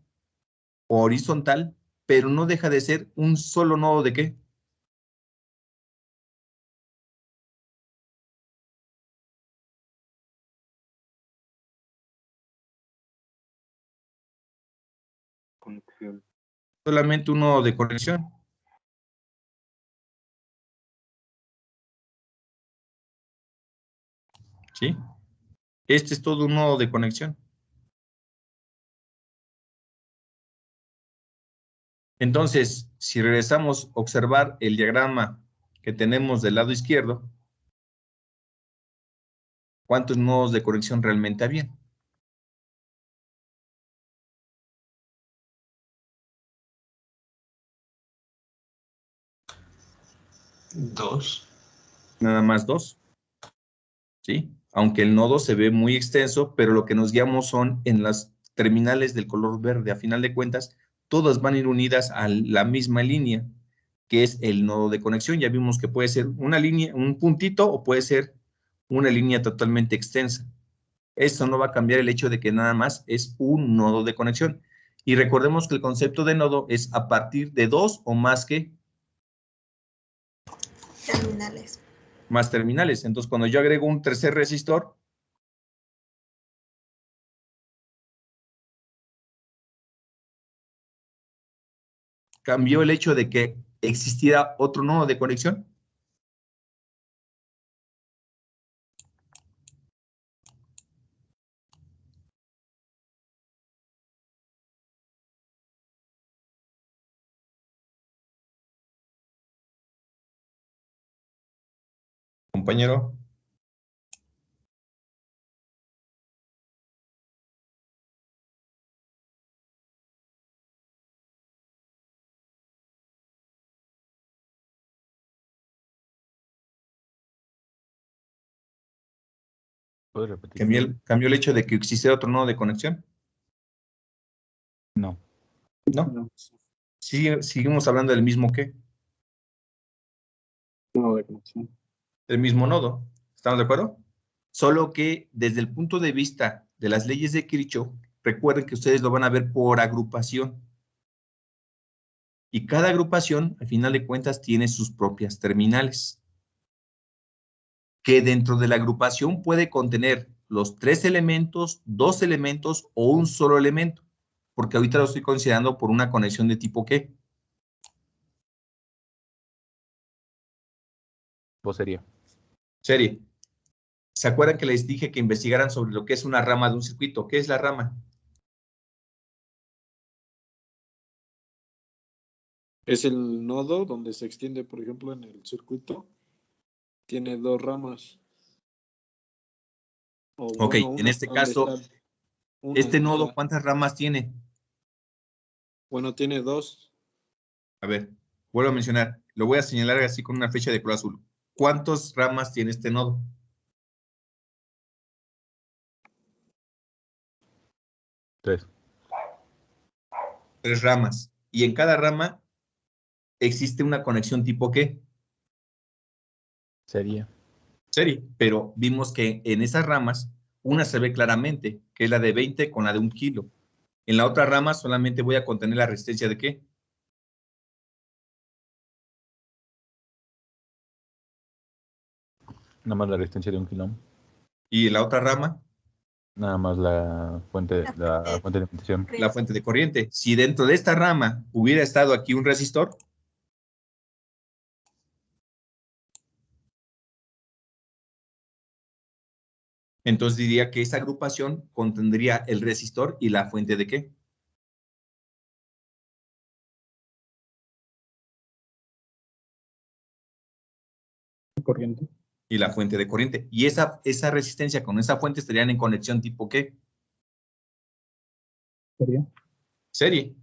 o horizontal, pero no deja de ser un solo nodo de ¿qué? Conexión. Solamente un nodo de conexión. ¿Sí? Este es todo un nodo de conexión. Entonces, si regresamos a observar el diagrama que tenemos del lado izquierdo, ¿cuántos nodos de conexión realmente había? Dos. Nada más dos, ¿sí? Aunque el nodo se ve muy extenso, pero lo que nos guiamos son en las terminales del color verde. A final de cuentas, todas van a ir unidas a la misma línea, que es el nodo de conexión. Ya vimos que puede ser una línea, un puntito, o puede ser una línea totalmente extensa. Eso no va a cambiar el hecho de que nada más es un nodo de conexión. Y recordemos que el concepto de nodo es a partir de dos o más que Terminales. más terminales. Entonces, cuando yo agrego un tercer resistor, cambió el hecho de que existiera otro nodo de conexión. Compañero. ¿Puedes repetir? Cambió el hecho de que existiera otro nodo de conexión. No. ¿No? Seguimos hablando del mismo qué. Nodo de conexión. El mismo nodo. ¿Estamos de acuerdo? Solo que desde el punto de vista de las leyes de Kirchhoff, recuerden que ustedes lo van a ver por agrupación. Y cada agrupación, al final de cuentas, tiene sus propias terminales. Que dentro de la agrupación puede contener los 3 elementos, 2 elementos o un solo elemento. Porque ahorita lo estoy considerando por una conexión de tipo ¿qué? Sería. Serie. ¿Se acuerdan que les dije que investigaran sobre lo que es una rama de un circuito? ¿Qué es la rama? Es el nodo donde se extiende, por ejemplo, en el circuito. Tiene 2 ramas. O Ok, bueno, en una, este ¿dónde caso, está? Una, este o nodo, sea, ¿cuántas ramas tiene? bueno, tiene 2. A ver, vuelvo a mencionar. Lo voy a señalar así con una flecha de color azul. ¿Cuántas ramas tiene este nodo? 3. 3 ramas. Y en cada rama existe una conexión tipo ¿qué? Serie. Serie. Pero vimos que en esas ramas, una se ve claramente, que es la de 20 con la de 1 kilo. En la otra rama solamente voy a contener la resistencia de ¿qué? Nada más la resistencia de 1 kilo. Y en la otra rama, Nada más la fuente de alimentación. la fuente de corriente. Si dentro de esta rama hubiera estado aquí un resistor, entonces diría que esa agrupación contendría el resistor y la fuente de ¿qué? Corriente. Y la fuente de corriente. Y esa resistencia con esa fuente estarían en conexión tipo ¿qué? Sería. Serie.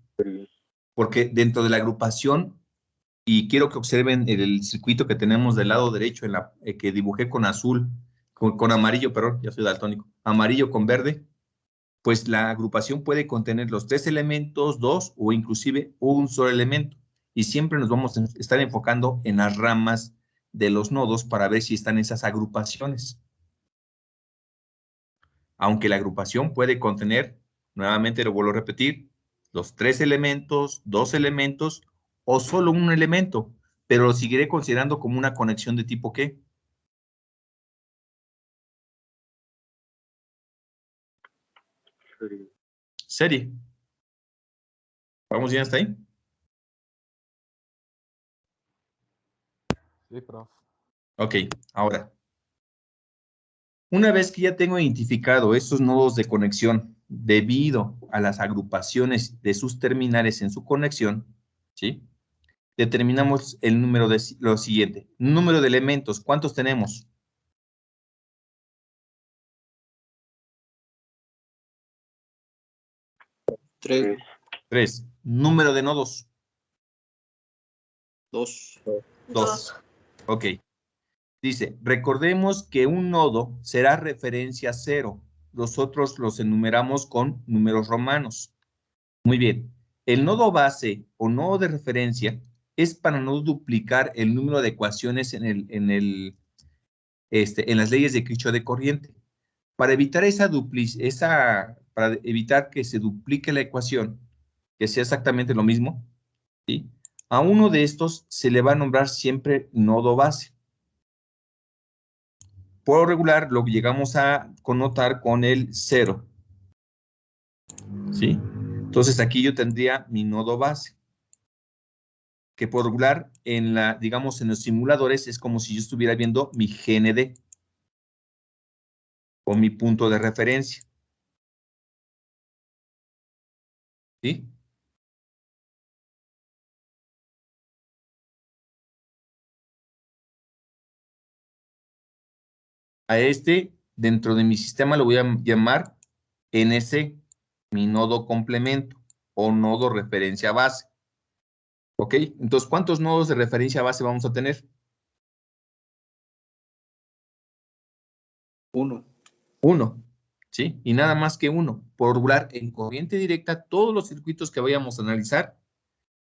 Porque dentro de la agrupación, y quiero que observen el circuito que tenemos del lado derecho, que dibujé con azul, con amarillo, perdón, ya soy daltónico, amarillo con verde, pues la agrupación puede contener los 3 elementos, 2 o inclusive un solo elemento. Y siempre nos vamos a estar enfocando en las ramas de los nodos para ver si están esas agrupaciones. Aunque la agrupación puede contener, nuevamente lo vuelvo a repetir, los 3 elementos, 2 elementos o solo un elemento, pero lo seguiré considerando como una conexión de tipo ¿qué? Serie. ¿Vamos bien hasta ahí? Sí, prof. Ok, ahora. Una vez que ya tengo identificado estos nodos de conexión debido a las agrupaciones de sus terminales en su conexión, ¿sí? Determinamos el número de lo siguiente. Número de elementos, ¿cuántos tenemos? 3, 3. Número de nodos, 2. 2. Ok. Dice, recordemos que un nodo será referencia 0. Los otros los enumeramos con números romanos. Muy bien. El nodo base o nodo de referencia es para no duplicar el número de ecuaciones en las leyes de Kirchhoff de corriente. Para evitar para evitar que se duplique la ecuación, que sea exactamente lo mismo, ¿sí? A uno de estos se le va a nombrar siempre nodo base. Por lo regular lo llegamos a connotar con el 0, ¿sí? Entonces aquí yo tendría mi nodo base, que por regular digamos en los simuladores es como si yo estuviera viendo mi GND o mi punto de referencia, ¿sí? A dentro de mi sistema lo voy a llamar NC, mi nodo complemento o nodo referencia base. ¿Ok? Entonces, ¿cuántos nodos de referencia base vamos a tener? 1. 1, ¿sí? Y nada más que 1. Por regular, en corriente directa, todos los circuitos que vayamos a analizar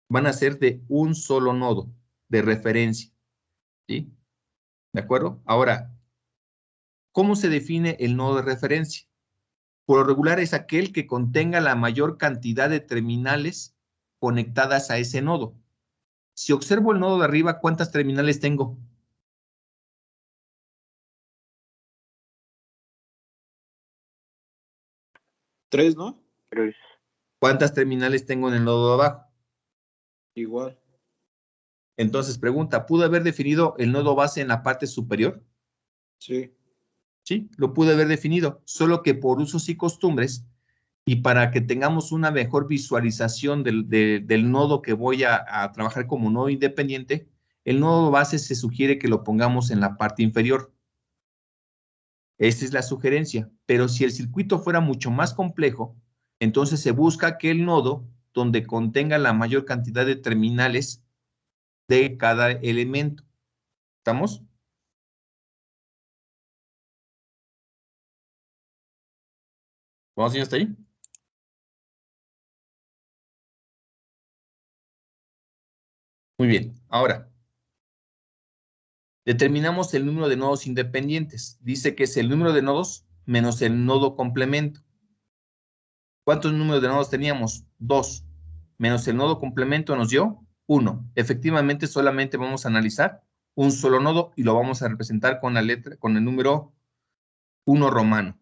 van a ser de un solo nodo de referencia, ¿sí? ¿De acuerdo? Ahora, ¿cómo se define el nodo de referencia? Por lo regular es aquel que contenga la mayor cantidad de terminales conectadas a ese nodo. Si observo el nodo de arriba, ¿cuántas terminales tengo? 3, ¿no? 3. ¿Cuántas terminales tengo en el nodo de abajo? Igual. Entonces, pregunta, ¿pude haber definido el nodo base en la parte superior? Sí. Sí, lo pude haber definido, solo que por usos y costumbres, Y para que tengamos una mejor visualización del nodo que voy a trabajar como nodo independiente, el nodo base se sugiere que lo pongamos en la parte inferior. Esta es la sugerencia. Pero si el circuito fuera mucho más complejo, entonces se busca aquel nodo donde contenga la mayor cantidad de terminales de cada elemento. ¿Estamos? ¿Vamos hasta ahí? Muy bien. Ahora, determinamos el número de nodos independientes. Dice que es el número de nodos menos el nodo complemento. ¿Cuántos números de nodos teníamos? 2. Menos el nodo complemento nos dio 1. Efectivamente, solamente vamos a analizar un solo nodo y lo vamos a representar con la letra, con el número 1 romano.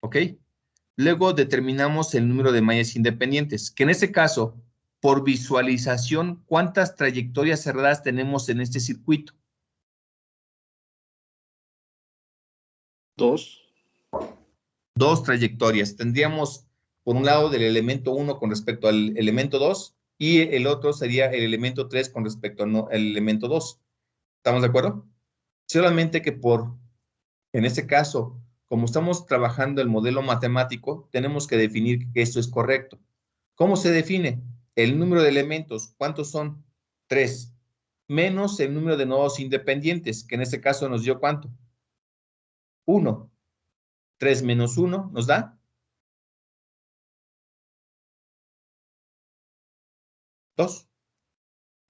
¿Ok? Luego determinamos el número de mallas independientes, que en este caso, por visualización, ¿cuántas trayectorias cerradas tenemos en este circuito? 2. 2 trayectorias. Tendríamos, por un lado, del elemento 1 con respecto al elemento 2 y el otro sería el elemento 3 con respecto al elemento 2. ¿Estamos de acuerdo? Solamente que en este caso, como estamos trabajando el modelo matemático, tenemos que definir que esto es correcto. ¿Cómo se define? El número de elementos, ¿cuántos son? 3. Menos el número de nodos independientes, que en este caso nos dio ¿cuánto? 1. 3 menos 1 nos da 2.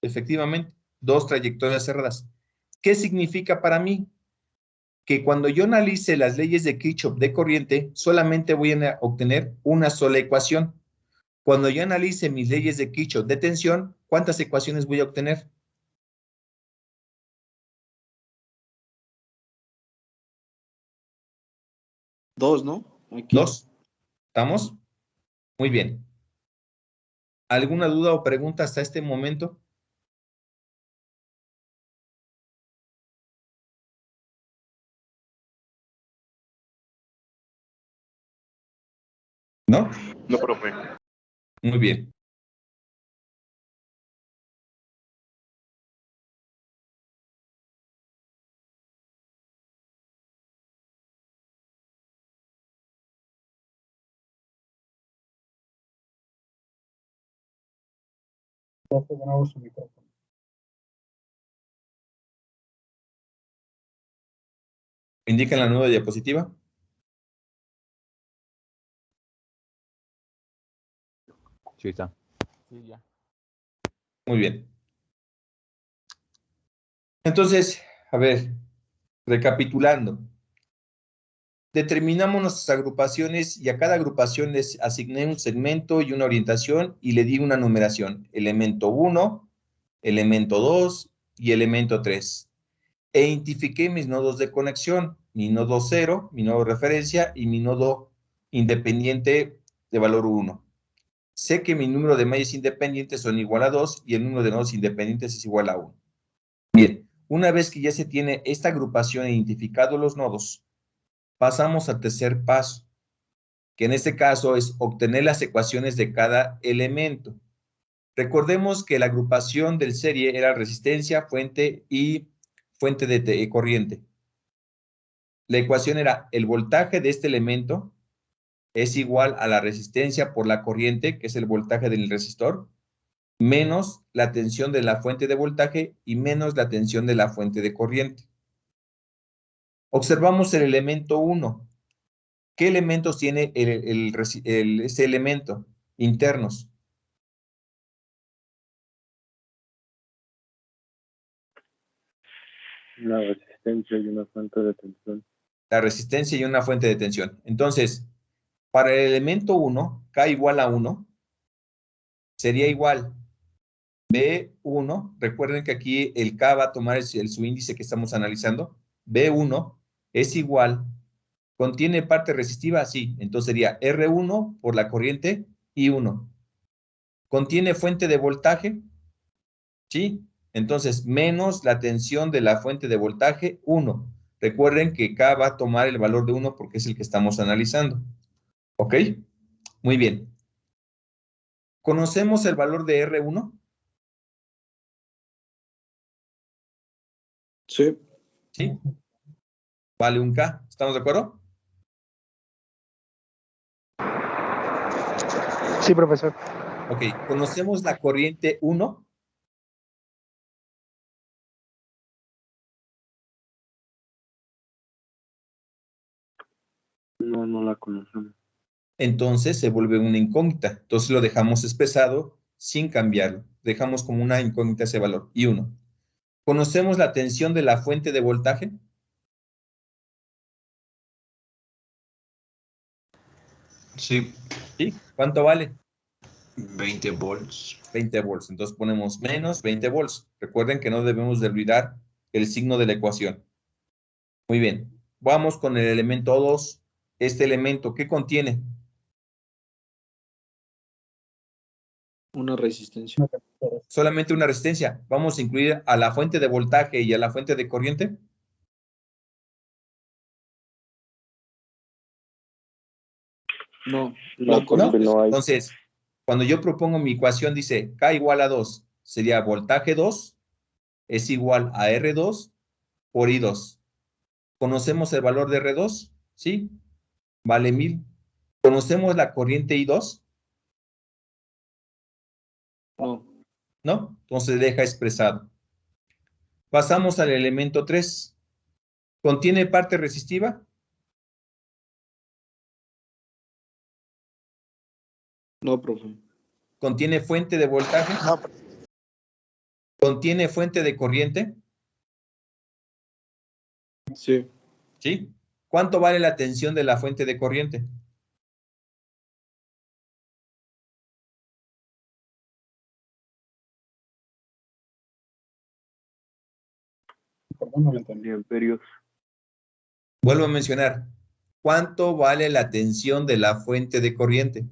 Efectivamente, 2 trayectorias cerradas. ¿Qué significa para mí? Que cuando yo analice las leyes de Kirchhoff de corriente, solamente voy a obtener una sola ecuación. Cuando yo analice mis leyes de Kirchhoff de tensión, ¿cuántas ecuaciones voy a obtener? 2, ¿no? Aquí. 2. ¿Estamos? Muy bien. ¿Alguna duda o pregunta hasta este momento? ¿No? No, profe. Muy bien. Profe, de nuevo su micrófono. ¿Indican la nueva diapositiva? Sí, está. Sí, ya. Muy bien. Entonces, a ver, recapitulando. Determinamos nuestras agrupaciones y a cada agrupación les asigné un segmento y una orientación y le di una numeración. Elemento 1, elemento 2 y elemento 3. E identifiqué mis nodos de conexión, mi nodo 0, mi nodo de referencia y mi nodo independiente de valor 1. Sé que mi número de mallas independientes son igual a 2 y el número de nodos independientes es igual a 1. Bien, una vez que ya se tiene esta agrupación e identificado los nodos, pasamos al tercer paso, que en este caso es obtener las ecuaciones de cada elemento. Recordemos que la agrupación del serie era resistencia, fuente y fuente de corriente. La ecuación era el voltaje de este elemento es igual a la resistencia por la corriente, que es el voltaje del resistor, menos la tensión de la fuente de voltaje y menos la tensión de la fuente de corriente. Observamos el elemento 1. ¿Qué elementos tiene ese elemento? Internos. Una resistencia y una fuente de tensión. La resistencia y una fuente de tensión. Entonces, para el elemento 1, K igual a 1, sería igual B1, recuerden que aquí el K va a tomar su índice que estamos analizando, B1 es igual, ¿contiene parte resistiva? Sí, entonces sería R1 por la corriente I1. ¿Contiene fuente de voltaje? Sí, entonces menos la tensión de la fuente de voltaje 1. Recuerden que K va a tomar el valor de 1 porque es el que estamos analizando. ¿Ok? Muy bien. ¿Conocemos el valor de R1? Sí. ¿Sí? Vale un K. ¿Estamos de acuerdo? Sí, profesor. Ok. ¿Conocemos la corriente 1? No, no la conocemos. Entonces se vuelve una incógnita. Entonces lo dejamos expresado sin cambiarlo. Dejamos como una incógnita ese valor. Y 1. ¿Conocemos la tensión de la fuente de voltaje? Sí, ¿Sí? ¿Cuánto vale? 20 volts. 20 volts. Entonces ponemos menos 20 volts. Recuerden que no debemos de olvidar el signo de la ecuación. Muy bien. Vamos con el elemento 2. Este elemento, ¿qué contiene? Una resistencia. Solamente una resistencia. Vamos a incluir a la fuente de voltaje y a la fuente de corriente. No. No, La porque ¿No? no hay. Entonces, cuando yo propongo mi ecuación, dice K igual a 2, sería voltaje 2 es igual a R2 por I2. ¿Conocemos el valor de R2? ¿Sí? Vale 1000. ¿Conocemos la corriente I2? No. ¿No? Entonces deja expresado. Pasamos al elemento 3. ¿Contiene parte resistiva? No, profe. ¿Contiene fuente de voltaje? No, ¿Contiene fuente de corriente? Sí. ¿Sí? ¿Cuánto vale la tensión de la fuente de corriente? Perdón, no lo entendí. miliamperios. Vuelvo a mencionar. ¿Cuánto vale la tensión de la fuente de corriente?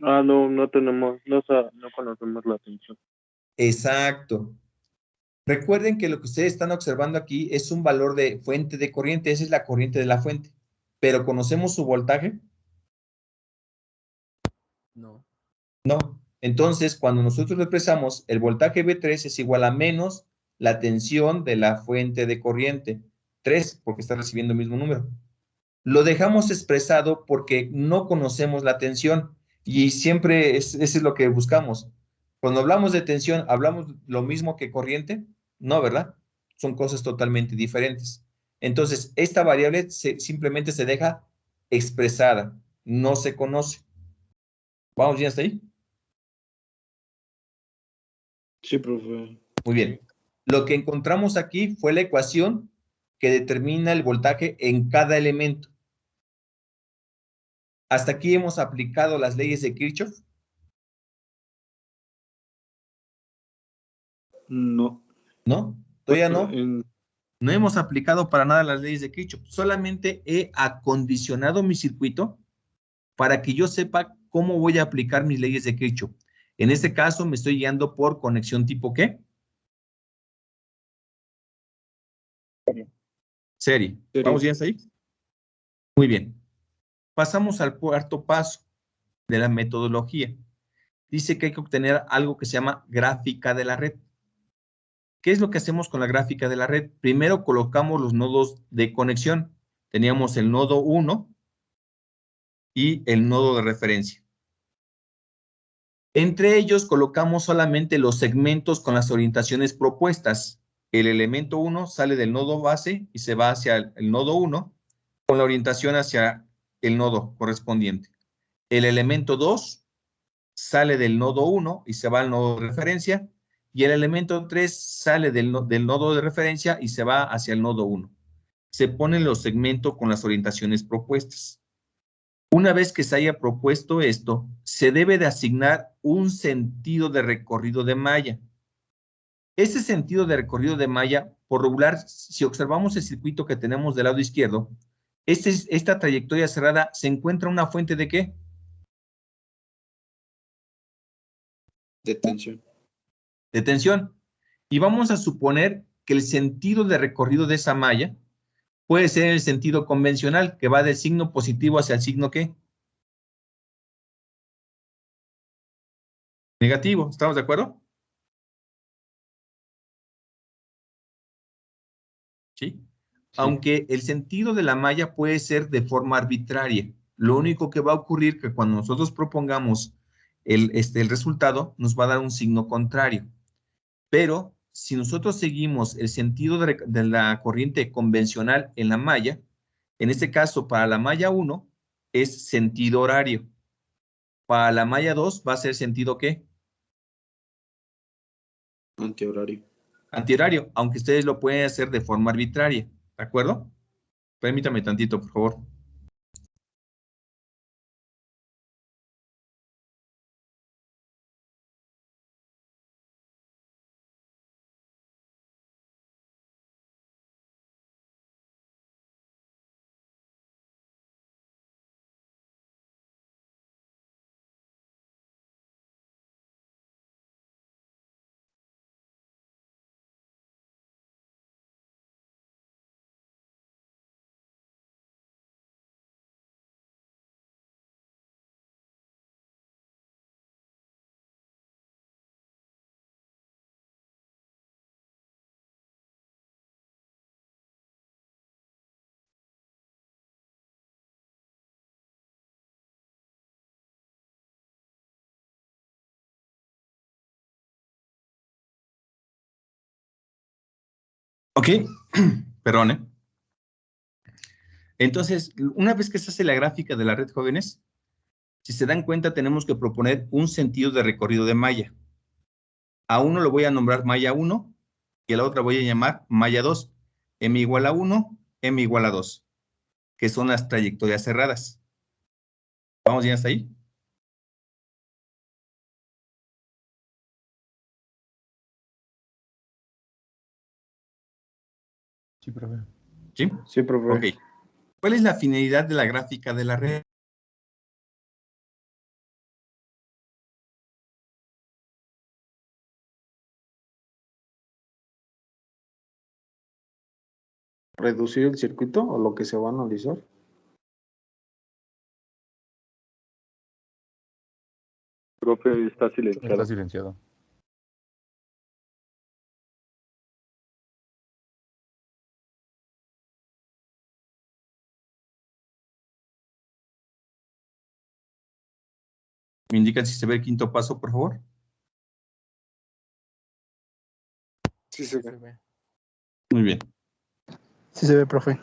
Ah, no tenemos, no conocemos la tensión. Exacto. Recuerden que lo que ustedes están observando aquí es un valor de fuente de corriente. Esa es la corriente de la fuente. ¿Pero conocemos su voltaje? No. No. Entonces, cuando nosotros lo expresamos, el voltaje V3 es igual a menos la tensión de la fuente de corriente. 3, porque está recibiendo el mismo número. Lo dejamos expresado porque no conocemos la tensión y siempre eso es lo que buscamos. Cuando hablamos de tensión, ¿hablamos lo mismo que corriente? No, ¿verdad? Son cosas totalmente diferentes. Entonces, esta variable simplemente se deja expresada, no se conoce. ¿Vamos bien hasta ahí? Sí, profe. Muy bien. Lo que encontramos aquí fue la ecuación que determina el voltaje en cada elemento. Hasta aquí hemos aplicado las leyes de Kirchhoff. No. ¿No? Todavía no. En- No hemos aplicado para nada las leyes de Kirchhoff. Solamente he acondicionado mi circuito para que yo sepa cómo voy a aplicar mis leyes de Kirchhoff. En este caso me estoy guiando por conexión tipo ¿qué? Serie. Serie. ¿Vamos bien hasta ahí? Muy bien. Pasamos al cuarto paso de la metodología. Dice que hay que obtener algo que se llama gráfica de la red. ¿Qué es lo que hacemos con la gráfica de la red? Primero colocamos los nodos de conexión. Teníamos el nodo 1 y el nodo de referencia. Entre ellos colocamos solamente los segmentos con las orientaciones propuestas. El elemento 1 sale del nodo base y se va hacia el nodo 1 con la orientación hacia el nodo correspondiente. El elemento 2 sale del nodo 1 y se va al nodo de referencia. Y el elemento 3 sale del nodo de referencia y se va hacia el nodo 1. Se ponen los segmentos con las orientaciones propuestas. Una vez que se haya propuesto esto, se debe de asignar un sentido de recorrido de malla. Ese sentido de recorrido de malla, por regular, si observamos el circuito que tenemos del lado izquierdo, esta trayectoria cerrada se encuentra una fuente de ¿qué? De tensión. De tensión. Y vamos a suponer que el sentido de recorrido de esa malla Puede ser en el sentido convencional, que va del signo positivo hacia el signo ¿qué? Negativo, ¿estamos de acuerdo? ¿Sí? Aunque el sentido de la malla puede ser de forma arbitraria. Lo único que va a ocurrir es que cuando nosotros propongamos el resultado, nos va a dar un signo contrario. Pero si nosotros seguimos el sentido de la corriente convencional en la malla, en este caso para la malla 1 es sentido horario. Para la malla 2 va a ser sentido ¿qué? Antihorario. Antihorario, aunque ustedes lo pueden hacer de forma arbitraria. ¿De acuerdo? Permítame tantito, por favor. Ok, perdón, Entonces, una vez que se hace la gráfica de la red, jóvenes, si se dan cuenta, tenemos que proponer un sentido de recorrido de malla. A uno lo voy a nombrar malla 1 y a la otra voy a llamar malla 2. M igual a 1, M igual a 2, que son las trayectorias cerradas. ¿Vamos bien hasta ahí? Sí, profe. ¿Sí? Sí, profe. Ok. ¿Cuál es la finalidad de la gráfica de la red? ¿Reducir el circuito o lo que se va a analizar? Profe, está Está silenciado. silenciado. ¿Me indican si se ve el quinto paso, por favor? Sí, se ve. Muy bien. Sí se ve, profe.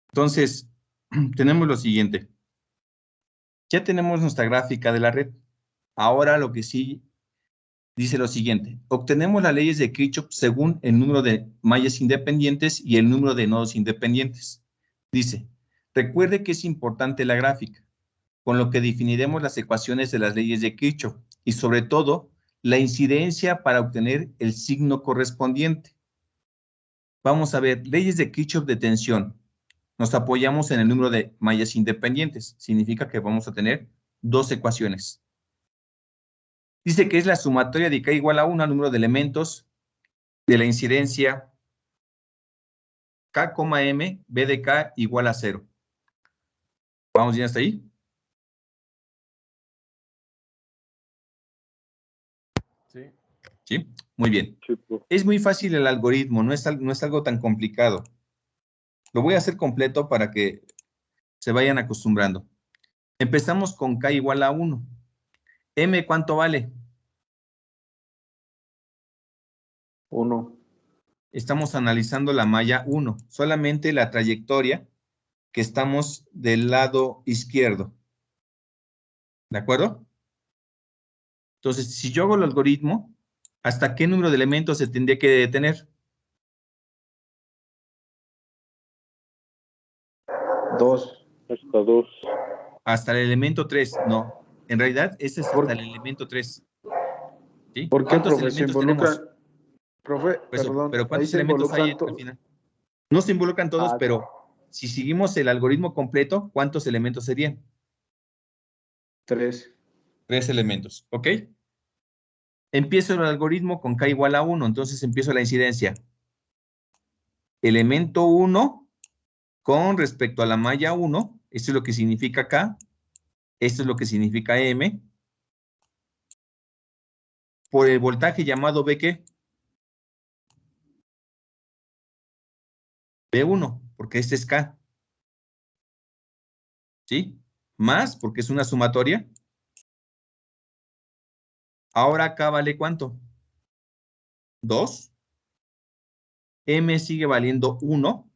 Entonces, tenemos lo siguiente. Ya tenemos nuestra gráfica de la red. Ahora lo que sí dice lo siguiente. Obtenemos las leyes de Kirchhoff según el número de mallas independientes y el número de nodos independientes. Dice, recuerde que es importante la gráfica, con lo que definiremos las ecuaciones de las leyes de Kirchhoff y sobre todo la incidencia para obtener el signo correspondiente. Vamos a ver, leyes de Kirchhoff de tensión. Nos apoyamos en el número de mallas independientes. Significa que vamos a tener dos ecuaciones. Dice que es la sumatoria de K igual a 1 al número de elementos de la incidencia K, M, B de K igual a 0. ¿Vamos bien hasta ahí? Sí. ¿Sí? Muy bien. Sí, profe. Es muy fácil el algoritmo, no es algo tan complicado. Lo voy a hacer completo para que se vayan acostumbrando. Empezamos con K igual a 1. M, ¿cuánto vale? 1. Estamos analizando la malla 1, solamente la trayectoria que estamos del lado izquierdo. ¿De acuerdo? Entonces, si yo hago el algoritmo, ¿hasta qué número de elementos se tendría que detener? 2. Hasta 2. Hasta el elemento 3. No, en realidad ese es ¿Por hasta el elemento 3. ¿Sí? ¿Por qué, ¿Cuántos profe? Se elementos tenemos? involucran. Profe, Pues, perdón, pero ahí ¿cuántos se elementos hay involucran al final? No se involucran todos, pero si seguimos el algoritmo completo, ¿cuántos elementos serían? 3. 3 elementos, ¿ok? Empiezo el algoritmo con K igual a 1, entonces empiezo la incidencia. Elemento 1 con respecto a la malla 1, esto es lo que significa K, esto es lo que significa M, por el voltaje llamado B, ¿qué? B1, porque este es K. ¿Sí? Más, porque es una sumatoria. Ahora acá vale ¿cuánto? 2. M sigue valiendo 1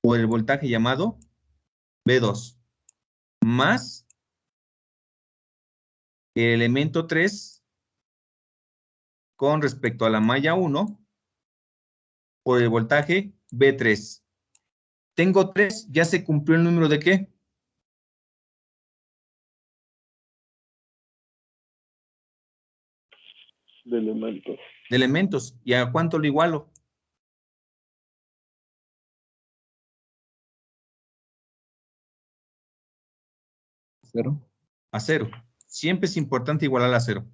por el voltaje llamado B2. Más el elemento 3 con respecto a la malla 1 por el voltaje B3. Tengo 3, ya se cumplió el número de ¿qué? De elementos. De elementos. ¿Y a cuánto lo igualo? Cero. A 0. Siempre es importante igualar a 0.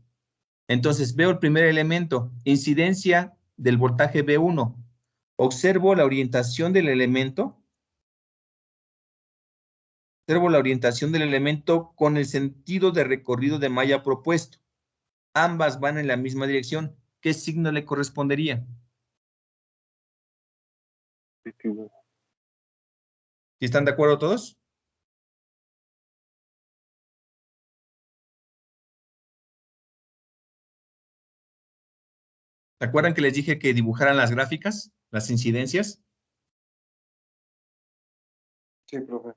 Entonces veo el primer elemento, incidencia del voltaje B1. Observo la orientación del elemento. Observo la orientación del elemento con el sentido de recorrido de malla propuesto. Ambas van en la misma dirección. ¿Qué signo le correspondería? Positivo. ¿Sí están de acuerdo todos? ¿Se acuerdan que les dije que dibujaran las gráficas, las incidencias? Sí, profe.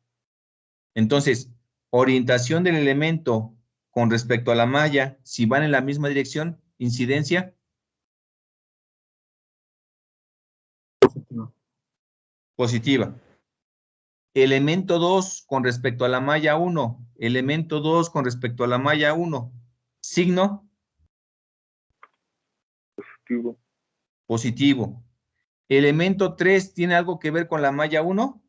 Entonces, orientación del elemento con respecto a la malla, si van en la misma dirección, incidencia Positivo. positiva. Elemento 2 con respecto a la malla 1, elemento 2 con respecto a la malla 1, signo Positivo. positivo. Elemento 3 ¿tiene algo que ver con la malla 1?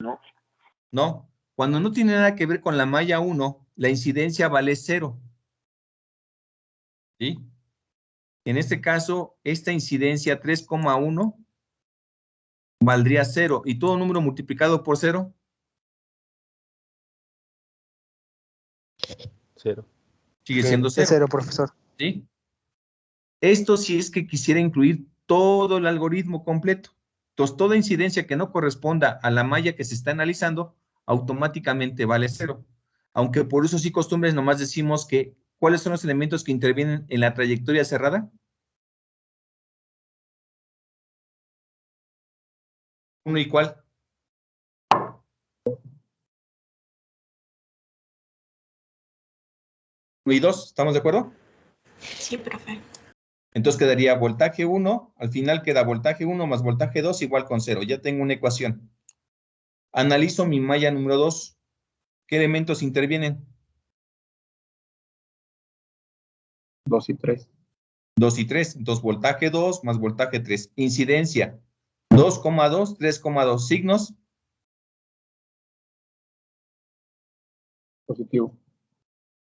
No. No. Cuando no tiene nada que ver con la malla 1, la incidencia vale 0. ¿Sí? En este caso, esta incidencia 3,1 valdría 0. ¿Y todo número multiplicado por 0? 0. Sigue siendo 0. Es 0, profesor. ¿Sí? Esto sí es que quisiera incluir todo el algoritmo completo. Entonces, toda incidencia que no corresponda a la malla que se está analizando, automáticamente vale 0. Aunque por eso sí costumbres nomás decimos que, ¿cuáles son los elementos que intervienen en la trayectoria cerrada? ¿Uno y cuál? ¿Uno y 2? ¿Estamos de acuerdo? Sí, profe. Entonces quedaría voltaje 1, al final queda voltaje 1 más voltaje 2 igual con 0. Ya tengo una ecuación. Analizo mi malla número 2. ¿Qué elementos intervienen? 2 y 3. 2 y 3. Entonces voltaje 2 más voltaje 3. Incidencia 2,2, 3,2. Signos Positivo.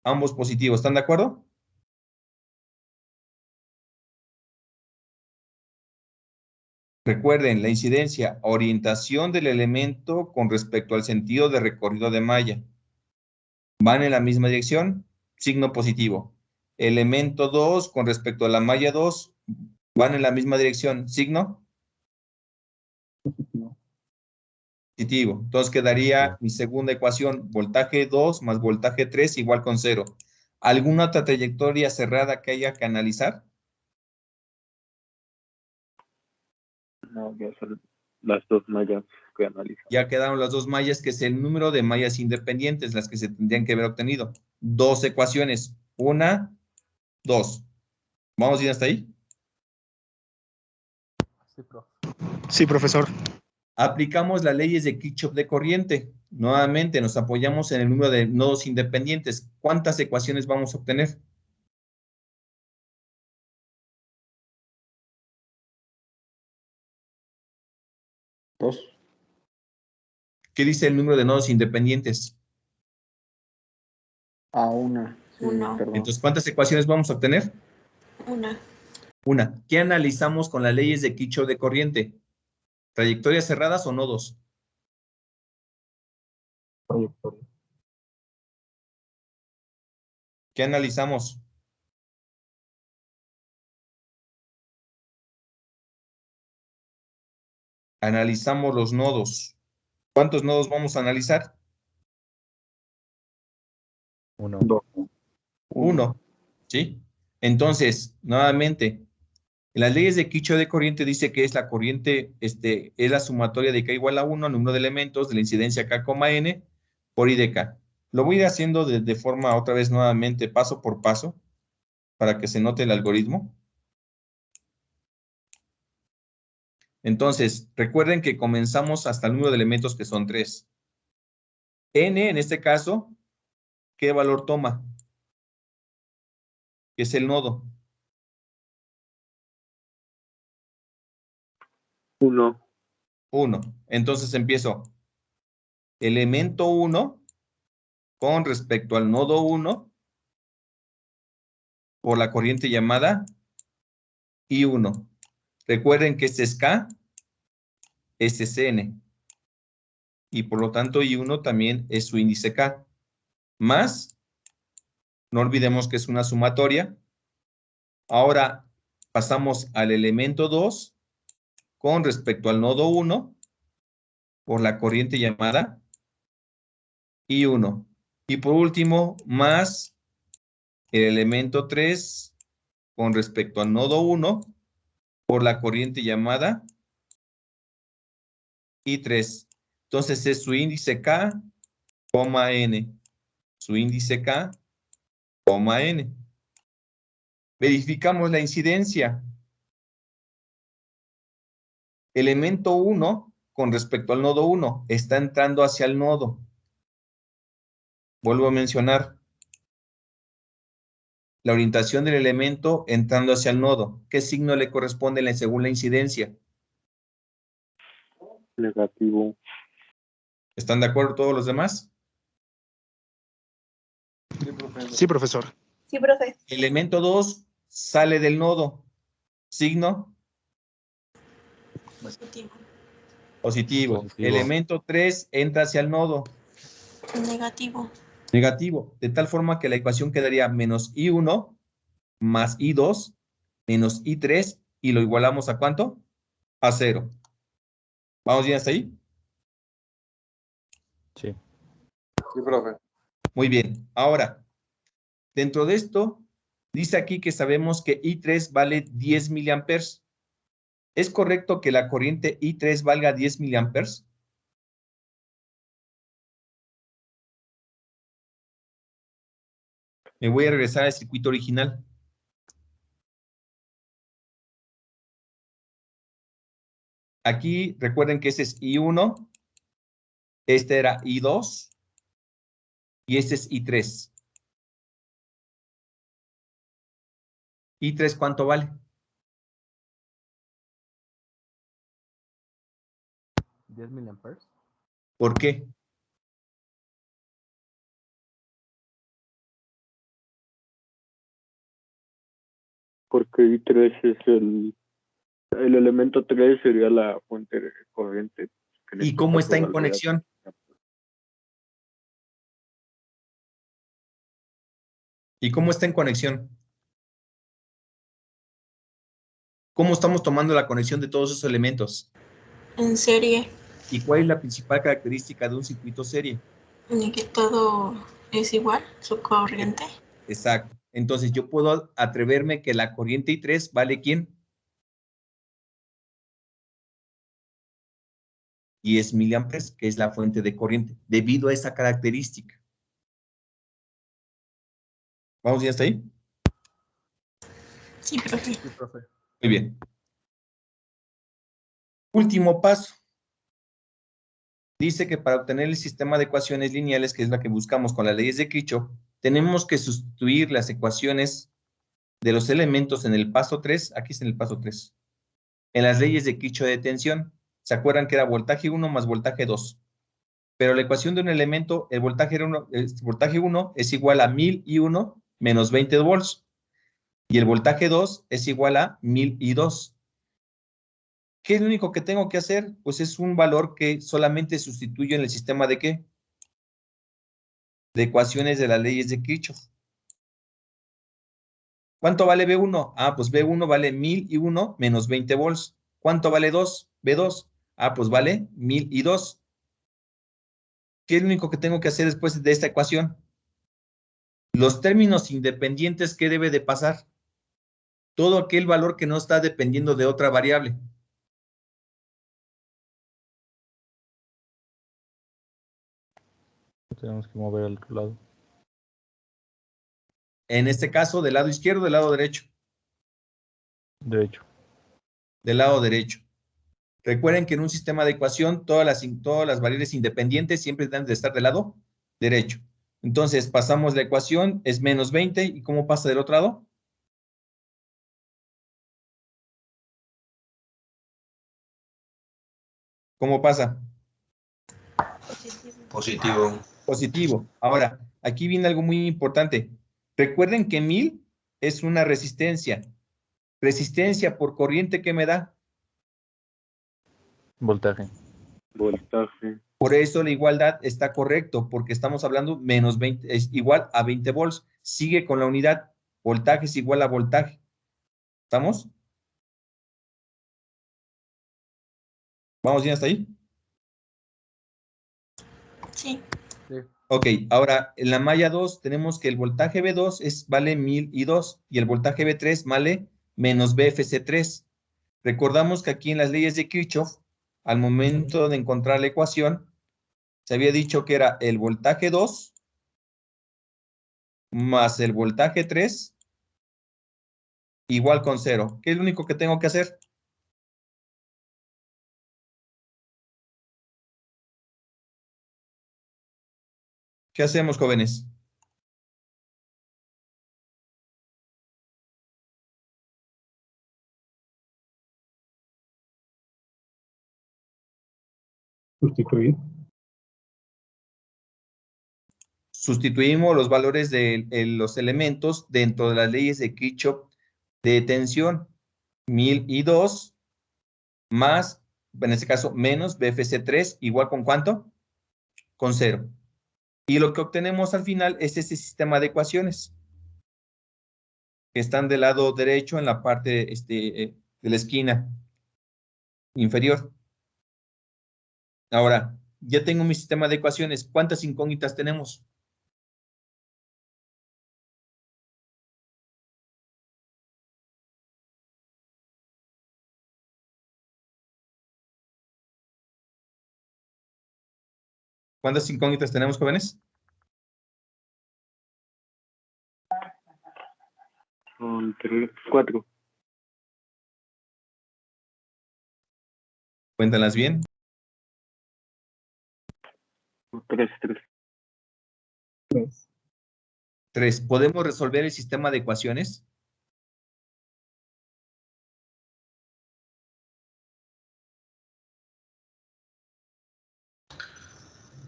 ambos positivos. ¿Están de acuerdo? Recuerden, la incidencia, orientación del elemento con respecto al sentido de recorrido de malla. ¿Van en la misma dirección? Signo positivo. Elemento 2 con respecto a la malla 2, ¿van en la misma dirección? Signo Positivo. positivo. Entonces quedaría mi segunda ecuación, voltaje 2 más voltaje 3 igual con 0. ¿Alguna otra trayectoria cerrada que haya que analizar? No, ya son las dos mallas que analizamos. Ya quedaron las dos mallas, que es el número de mallas independientes, las que se tendrían que haber obtenido. Dos ecuaciones. 1, 2. ¿Vamos bien hasta ahí? Sí, profe. Sí, profesor. Aplicamos las leyes de Kirchhoff de corriente. Nuevamente nos apoyamos en el número de nodos independientes. ¿Cuántas ecuaciones vamos a obtener? 2. ¿Qué dice el número de nodos independientes? A 1. Sí, Uno. perdón. Entonces, ¿cuántas ecuaciones vamos a obtener? Una. Una. ¿Qué analizamos con las leyes de Kirchhoff de corriente? ¿Trayectorias cerradas o nodos? Trayectoria. ¿Qué analizamos? Analizamos los nodos. ¿Cuántos nodos vamos a analizar? Uno. Dos. Uno. ¿Sí? Entonces, nuevamente, en las leyes de Kirchhoff de corriente dice que es la corriente, es la sumatoria de K igual a 1, número de elementos de la incidencia K, N por I de K. Lo voy a ir haciendo de forma otra vez nuevamente, paso por paso, para que se note el algoritmo. Entonces, recuerden que comenzamos hasta el número de elementos que son 3. N, en este caso, ¿qué valor toma? Que es el nodo. 1. 1. Entonces empiezo. Elemento 1 con respecto al nodo 1 por la corriente llamada I1. Recuerden que este es K, este es N. Y por lo tanto I1 también es su índice K. Más, no olvidemos que es una sumatoria. Ahora pasamos al elemento 2 con respecto al nodo 1 por la corriente llamada I1. Y por último, más el elemento 3 con respecto al nodo 1 por la corriente llamada I3. Entonces es su índice K, N. Su índice K, N. Verificamos la incidencia. Elemento 1 con respecto al nodo 1 está entrando hacia el nodo. Vuelvo a mencionar. La orientación del elemento entrando hacia el nodo. ¿Qué signo le corresponde según la incidencia? Negativo. ¿Están de acuerdo todos los demás? Sí, profesor. Sí, profe. Elemento 2 sale del nodo. Signo Positivo. positivo. Positivo. Elemento 3 entra hacia el nodo. Negativo. Negativo. De tal forma que la ecuación quedaría menos I1 más I2 menos I3 y lo igualamos ¿a cuánto? A 0. ¿Vamos bien hasta ahí? Sí. Sí, profe. Muy bien. Ahora, dentro de esto, dice aquí que sabemos que I3 vale 10 miliamperes. ¿Es correcto que la corriente I3 valga 10 miliamperes? Me voy a regresar al circuito original. Aquí recuerden que ese es I1, este era I2 y este es I3. ¿I3 cuánto vale? 10 miliamperes. ¿Por qué? Porque I3 es el elemento 3 sería la fuente de corriente. que en ¿Y este cómo caso está en valdría- conexión? ¿Y cómo está en conexión? ¿Cómo estamos tomando la conexión de todos esos elementos? En serie. ¿Y cuál es la principal característica de un circuito serie? Y que todo es igual, su corriente. Exacto. Entonces yo puedo atreverme que la corriente I3 vale ¿quién? 10 miliamperes, que es la fuente de corriente, debido a esa característica. ¿Vamos ya hasta ahí? Sí, profe. Sí, profe. Muy bien. Último paso. Dice que para obtener el sistema de ecuaciones lineales, que es la que buscamos con las leyes de Kirchhoff, tenemos que sustituir las ecuaciones de los elementos en el paso 3, aquí es en el paso 3, en las leyes de Kirchhoff de tensión. ¿Se acuerdan que era voltaje 1 más voltaje 2? Pero la ecuación de un elemento, el voltaje 1 es igual a 1000 I1 menos 20 volts. Y el voltaje 2 es igual a 1002. ¿Qué es lo único que tengo que hacer? Pues es un valor que solamente sustituyo en el sistema de ¿qué? De ecuaciones de las leyes de Kirchhoff. ¿Cuánto vale B1? Ah, pues B1 vale 1001 menos 20 volts. ¿Cuánto vale 2? B2. Ah, pues vale 1002. ¿Qué es lo único que tengo que hacer después de esta ecuación? Los términos independientes, ¿qué debe de pasar? Todo aquel valor que no está dependiendo de otra variable. Tenemos que mover al otro lado. En este caso, ¿del lado izquierdo o del lado derecho? Derecho. Del lado derecho. Recuerden que en un sistema de ecuación todas las variables independientes siempre deben de estar del lado derecho. Entonces, pasamos la ecuación, es menos 20, ¿y cómo pasa del otro lado? ¿Cómo pasa? Positivo. Positivo. Ahora, aquí viene algo muy importante. Recuerden que 1000 es una resistencia. Resistencia por corriente, ¿qué me da? Voltaje. Voltaje. Por eso la igualdad está correcto, porque estamos hablando menos 20, es igual a 20 volts. Sigue con la unidad. Voltaje es igual a voltaje. ¿Estamos? ¿Vamos bien hasta ahí? Sí. Ok, ahora en la malla 2 tenemos que el voltaje B2 vale 1002 y el voltaje B3 vale menos BFC3. Recordamos que aquí en las leyes de Kirchhoff, al momento de encontrar la ecuación, se había dicho que era el voltaje 2 más el voltaje 3 igual con 0. ¿Qué es lo único que tengo que hacer? ¿Qué hacemos, jóvenes? Sustituir. Sustituimos los valores de los elementos dentro de las leyes de Kirchhoff de tensión. 1002 más, en este caso, menos BFC3 igual con ¿cuánto? Con 0. Y lo que obtenemos al final es este sistema de ecuaciones que están del lado derecho en la parte de la esquina inferior. Ahora, ya tengo mi sistema de ecuaciones. ¿Cuántas incógnitas tenemos? ¿Cuántas incógnitas tenemos, jóvenes? Son 3, 4. Cuéntalas bien. 3. 3. ¿Podemos resolver el sistema de ecuaciones?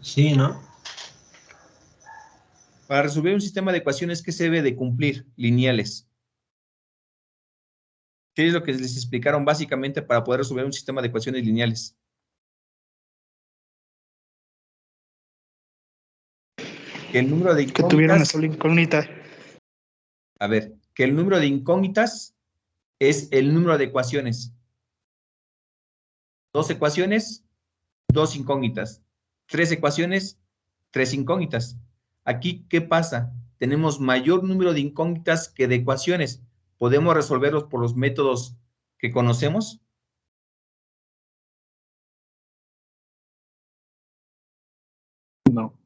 Sí, ¿no? Para resolver un sistema de ecuaciones, ¿qué se debe de cumplir? Lineales. ¿Qué es lo que les explicaron básicamente para poder resolver un sistema de ecuaciones lineales? Que el número de Que tuviera una incógnitas... sola incógnita. A ver, que el número de incógnitas es el número de ecuaciones. 2 ecuaciones, 2 incógnitas. 3 ecuaciones, 3 incógnitas. Aquí, ¿qué pasa? Tenemos mayor número de incógnitas que de ecuaciones. ¿Podemos resolverlos por los métodos que conocemos? No.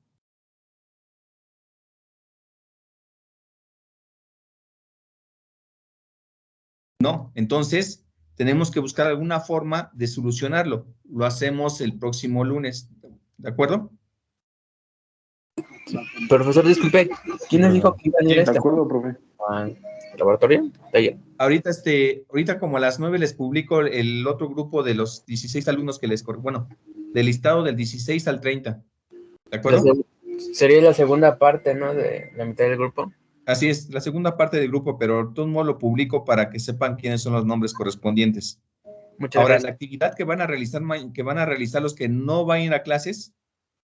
No. Entonces, tenemos que buscar alguna forma de solucionarlo. Lo hacemos el próximo lunes. ¿De acuerdo? Profesor, disculpe, ¿quién nos dijo que iba a ir De acuerdo, profe. al laboratorio? Taller. Ahorita como a las 9 les publico el otro grupo de los 16 alumnos que bueno, del listado del 16 al 30. ¿De acuerdo? Sería la segunda parte, ¿no? De la mitad del grupo. Así es, la segunda parte del grupo, pero de todos modos lo publico para que sepan quiénes son los nombres correspondientes. Muchas Ahora, gracias. la actividad que van a realizar los que no van a ir a clases,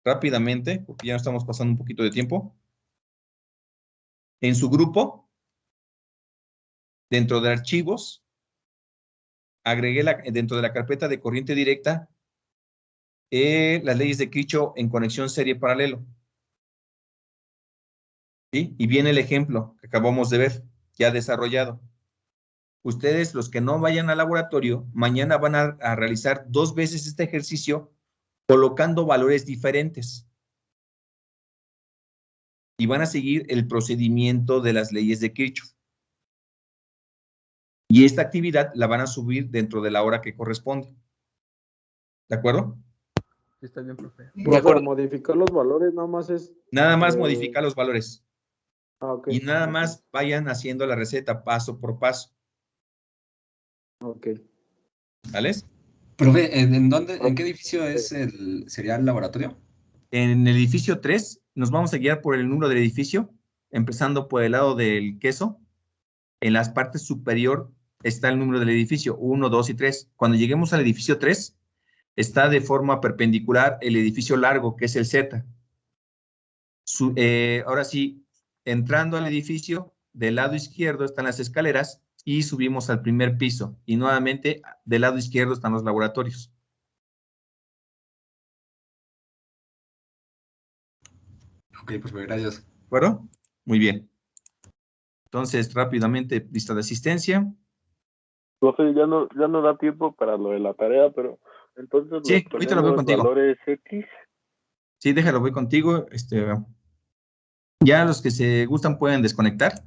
rápidamente, porque ya estamos pasando un poquito de tiempo. En su grupo, dentro de archivos, agregué dentro de la carpeta de corriente directa las leyes de Kirchhoff en conexión serie paralelo. ¿Sí? Y viene el ejemplo que acabamos de ver, ya desarrollado. Ustedes, los que no vayan al laboratorio, mañana van a realizar 2 veces este ejercicio colocando valores diferentes. Y van a seguir el procedimiento de las leyes de Kirchhoff. Y esta actividad la van a subir dentro de la hora que corresponde. ¿De acuerdo? Sí, está bien, profe. De acuerdo. Modificar los valores nada más es... Nada más modificar los valores. Ok. Y nada más vayan haciendo la receta paso por paso. Ok. ¿Vale? Profe, ¿en qué edificio sería el laboratorio? En el edificio 3 nos vamos a guiar por el número del edificio, empezando por el lado del queso. En la parte superior está el número del edificio, 1, 2 y 3. Cuando lleguemos al edificio 3, está de forma perpendicular el edificio largo, que es el Z. Ahora sí, entrando al edificio, del lado izquierdo están las escaleras y subimos al primer piso. Y nuevamente, del lado izquierdo están los laboratorios. Ok, pues gracias. ¿De acuerdo? Muy bien. Entonces, rápidamente, lista de asistencia. Profe, ya no da tiempo para lo de la tarea, pero entonces Sí, ahorita lo veo contigo. Valores X. Sí, déjalo, voy contigo. Ya los que se gustan pueden desconectar.